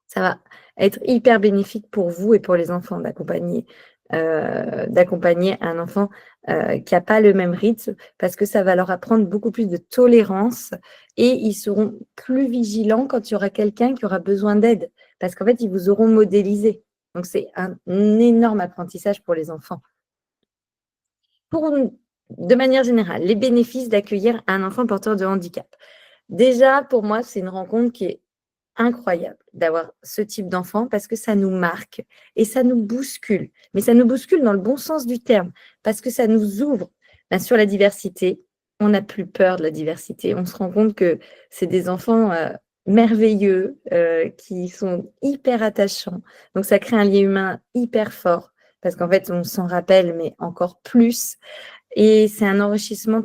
Ça va être hyper bénéfique pour vous et pour les enfants d'accompagner d'accompagner un enfant qui n'a pas le même rythme, parce que ça va leur apprendre beaucoup plus de tolérance et ils seront plus vigilants quand il y aura quelqu'un qui aura besoin d'aide, parce qu'en fait, ils vous auront modélisé. Donc, c'est un énorme apprentissage pour les enfants. De manière générale, les bénéfices d'accueillir un enfant porteur de handicap. Déjà, pour moi, c'est une rencontre qui est incroyable d'avoir ce type d'enfant parce que ça nous marque et ça nous bouscule. Mais ça nous bouscule dans le bon sens du terme parce que ça nous ouvre sur la diversité. On n'a plus peur de la diversité. On se rend compte que c'est des enfants merveilleux qui sont hyper attachants. Donc, ça crée un lien humain hyper fort parce qu'en fait, on s'en rappelle, mais encore plus. Et c'est un enrichissement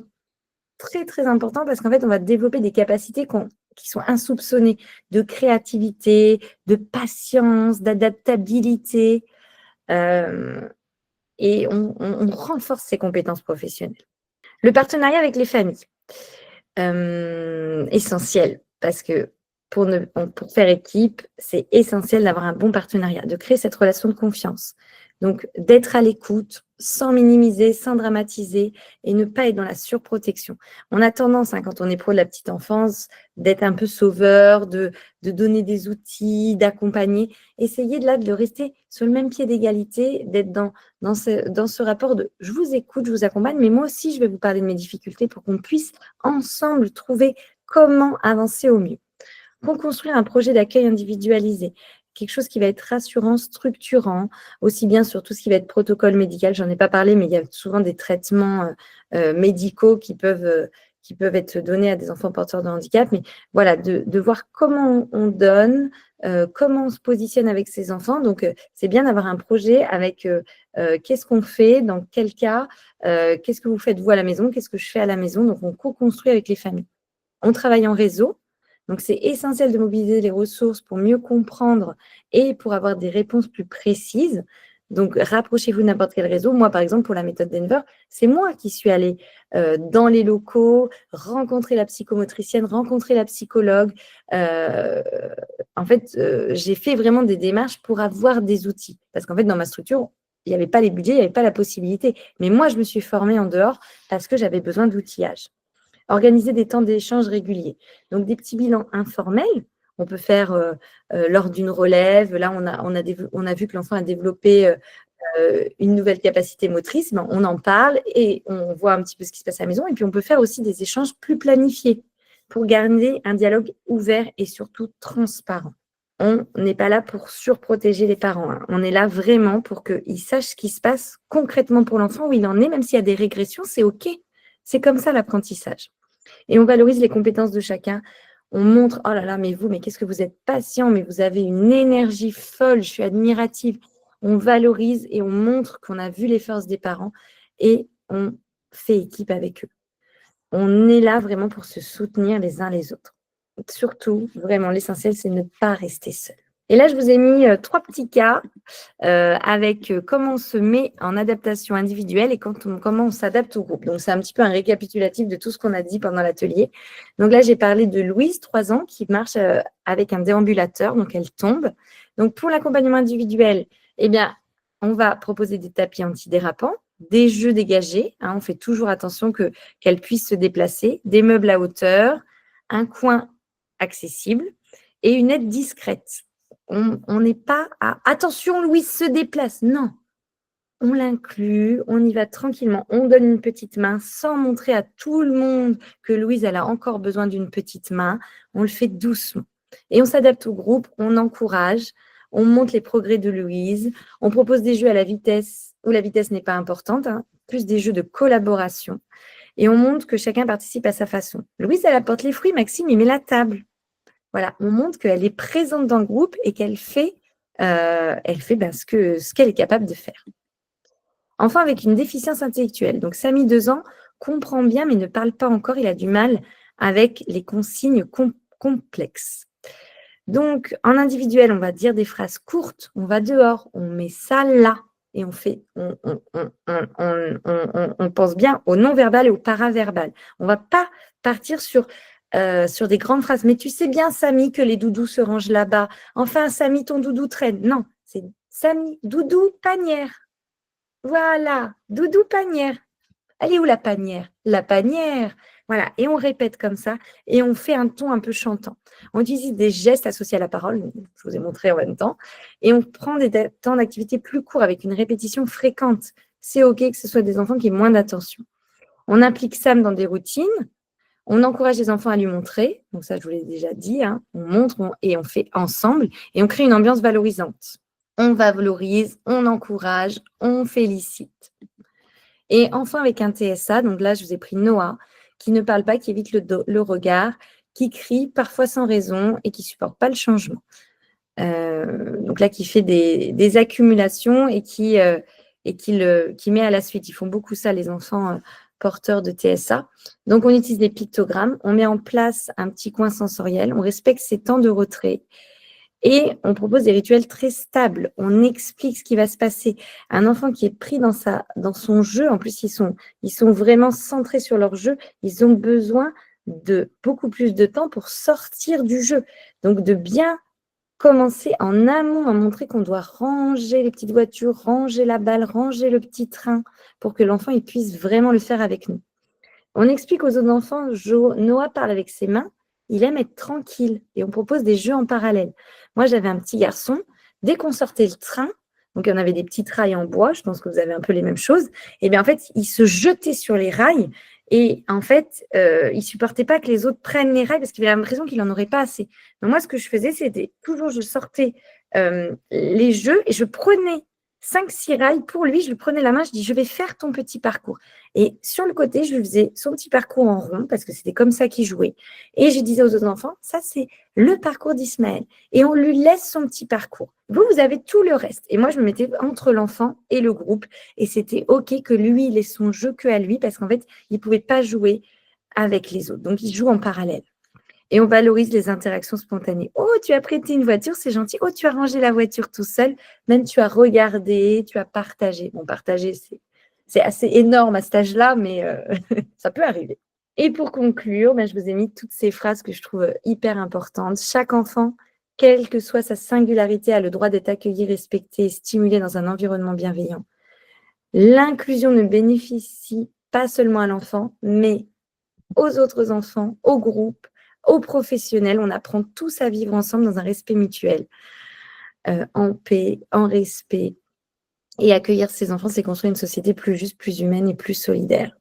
très, très important parce qu'en fait, on va développer des capacités qui sont insoupçonnées, de créativité, de patience, d'adaptabilité. Et on renforce ses compétences professionnelles. Le partenariat avec les familles, essentiel, parce que pour faire équipe, c'est essentiel d'avoir un bon partenariat, de créer cette relation de confiance. Donc, d'être à l'écoute, sans minimiser, sans dramatiser, et ne pas être dans la surprotection. On a tendance, quand on est pro de la petite enfance, d'être un peu sauveur, de donner des outils, d'accompagner. Essayez de rester sur le même pied d'égalité, d'être dans ce rapport de « je vous écoute, je vous accompagne, mais moi aussi, je vais vous parler de mes difficultés pour qu'on puisse ensemble trouver comment avancer au mieux ». Pour construire un projet d'accueil individualisé, quelque chose qui va être rassurant, structurant, aussi bien sur tout ce qui va être protocole médical, j'en ai pas parlé, mais il y a souvent des traitements médicaux qui peuvent être donnés à des enfants porteurs de handicap, mais voilà, de voir comment on donne, comment on se positionne avec ces enfants. Donc, c'est bien d'avoir un projet avec qu'est-ce qu'on fait, dans quel cas, qu'est-ce que vous faites vous à la maison, qu'est-ce que je fais à la maison. Donc, on co-construit avec les familles. On travaille en réseau. Donc, c'est essentiel de mobiliser les ressources pour mieux comprendre et pour avoir des réponses plus précises. Donc, rapprochez-vous de n'importe quel réseau. Moi, par exemple, pour la méthode Denver, c'est moi qui suis allée dans les locaux, rencontrer la psychomotricienne, rencontrer la psychologue. En fait, j'ai fait vraiment des démarches pour avoir des outils. Parce qu'en fait, dans ma structure, il n'y avait pas les budgets, il n'y avait pas la possibilité. Mais moi, je me suis formée en dehors parce que j'avais besoin d'outillage. Organiser des temps d'échange réguliers. Donc, des petits bilans informels, on peut faire lors d'une relève. Là, on a vu que l'enfant a développé une nouvelle capacité motrice. Ben, on en parle et on voit un petit peu ce qui se passe à la maison. Et puis, on peut faire aussi des échanges plus planifiés pour garder un dialogue ouvert et surtout transparent. On n'est pas là pour surprotéger les parents. On est là vraiment pour qu'ils sachent ce qui se passe concrètement pour l'enfant, où il en est, même s'il y a des régressions, c'est OK. C'est comme ça l'apprentissage. Et on valorise les compétences de chacun. On montre, oh là là, mais qu'est-ce que vous êtes patient, mais vous avez une énergie folle, je suis admirative. On valorise et on montre qu'on a vu les forces des parents et on fait équipe avec eux. On est là vraiment pour se soutenir les uns les autres. Surtout, vraiment, l'essentiel, c'est ne pas rester seul. Et là, je vous ai mis 3 petits cas avec comment on se met en adaptation individuelle et comment on s'adapte au groupe. Donc, c'est un petit peu un récapitulatif de tout ce qu'on a dit pendant l'atelier. Donc là, j'ai parlé de Louise, 3 ans, qui marche avec un déambulateur, donc elle tombe. Donc, pour l'accompagnement individuel, eh bien, on va proposer des tapis antidérapants, des jeux dégagés, on fait toujours attention qu'elle puisse se déplacer, des meubles à hauteur, un coin accessible et une aide discrète. On n'est pas à « attention, Louise se déplace ». Non, on l'inclut, on y va tranquillement. On donne une petite main sans montrer à tout le monde que Louise, elle a encore besoin d'une petite main. On le fait doucement. Et on s'adapte au groupe, on encourage, on montre les progrès de Louise. On propose des jeux à la vitesse où la vitesse n'est pas importante, plus des jeux de collaboration. Et on montre que chacun participe à sa façon. Louise, elle apporte les fruits, Maxime, il met la table. Voilà, on montre qu'elle est présente dans le groupe et qu'elle fait, ce qu'elle est capable de faire. Enfin, avec une déficience intellectuelle. Donc, Samy, 2 ans, comprend bien, mais ne parle pas encore. Il a du mal avec les consignes complexes. Donc, en individuel, on va dire des phrases courtes. On va dehors, on met ça là. Et on pense bien au non-verbal et au paraverbal. On ne va pas partir sur des grandes phrases. Mais tu sais bien, Samy, que les doudous se rangent là-bas. Enfin, Samy, ton doudou traîne. Non, c'est Samy, doudou, panière. Voilà, doudou panière. Elle est où la panière? La panière. Voilà, et on répète comme ça, et on fait un ton un peu chantant. On utilise des gestes associés à la parole, je vous ai montré en même temps, et on prend des temps d'activité plus courts avec une répétition fréquente. C'est OK que ce soit des enfants qui aient moins d'attention. On implique Sam dans des routines, on encourage les enfants à lui montrer, donc ça je vous l'ai déjà dit, hein, on montre et on fait ensemble, et on crée une ambiance valorisante. On valorise, on encourage, on félicite. Et enfin, avec un TSA, donc là, je vous ai pris Noah, qui ne parle pas, qui évite le regard, qui crie parfois sans raison et qui ne supporte pas le changement. Donc là, qui fait des accumulations et qui met à la suite. Ils font beaucoup ça, les enfants porteurs de TSA. Donc, on utilise des pictogrammes, on met en place un petit coin sensoriel, on respecte ses temps de retrait. Et on propose des rituels très stables. On explique ce qui va se passer. Un enfant qui est pris dans son jeu, en plus, ils sont vraiment centrés sur leur jeu. Ils ont besoin de beaucoup plus de temps pour sortir du jeu. Donc, de bien commencer en amont à montrer qu'on doit ranger les petites voitures, ranger la balle, ranger le petit train pour que l'enfant il puisse vraiment le faire avec nous. On explique aux autres enfants, Noah parle avec ses mains, il aime être tranquille et on propose des jeux en parallèle. Moi, j'avais un petit garçon, dès qu'on sortait le train, donc on avait des petits rails en bois, je pense que vous avez un peu les mêmes choses, et bien en fait, il se jetait sur les rails et en fait, il supportait pas que les autres prennent les rails parce qu'il avait l'impression qu'il n'en aurait pas assez. Donc moi, ce que je faisais, c'était toujours, je sortais les jeux et je prenais 5-6 rails pour lui, je lui prenais la main, je dis, je vais faire ton petit parcours. Et sur le côté, je lui faisais son petit parcours en rond, parce que c'était comme ça qu'il jouait. Et je disais aux autres enfants, ça c'est le parcours d'Ismaël. Et on lui laisse son petit parcours. Vous avez tout le reste. Et moi, je me mettais entre l'enfant et le groupe. Et c'était OK que lui, il ait son jeu que à lui, parce qu'en fait, il ne pouvait pas jouer avec les autres. Donc, il joue en parallèle. Et on valorise les interactions spontanées. Oh, tu as prêté une voiture, c'est gentil. Oh, tu as rangé la voiture tout seul. Même tu as regardé, tu as partagé. Bon, partager, c'est assez énorme à cet âge-là, mais ça peut arriver. Et pour conclure, je vous ai mis toutes ces phrases que je trouve hyper importantes. Chaque enfant, quelle que soit sa singularité, a le droit d'être accueilli, respecté, stimulé dans un environnement bienveillant. L'inclusion ne bénéficie pas seulement à l'enfant, mais aux autres enfants, au groupe, aux professionnels. On apprend tous à vivre ensemble dans un respect mutuel, en paix, en respect. Et accueillir ces enfants, c'est construire une société plus juste, plus humaine et plus solidaire.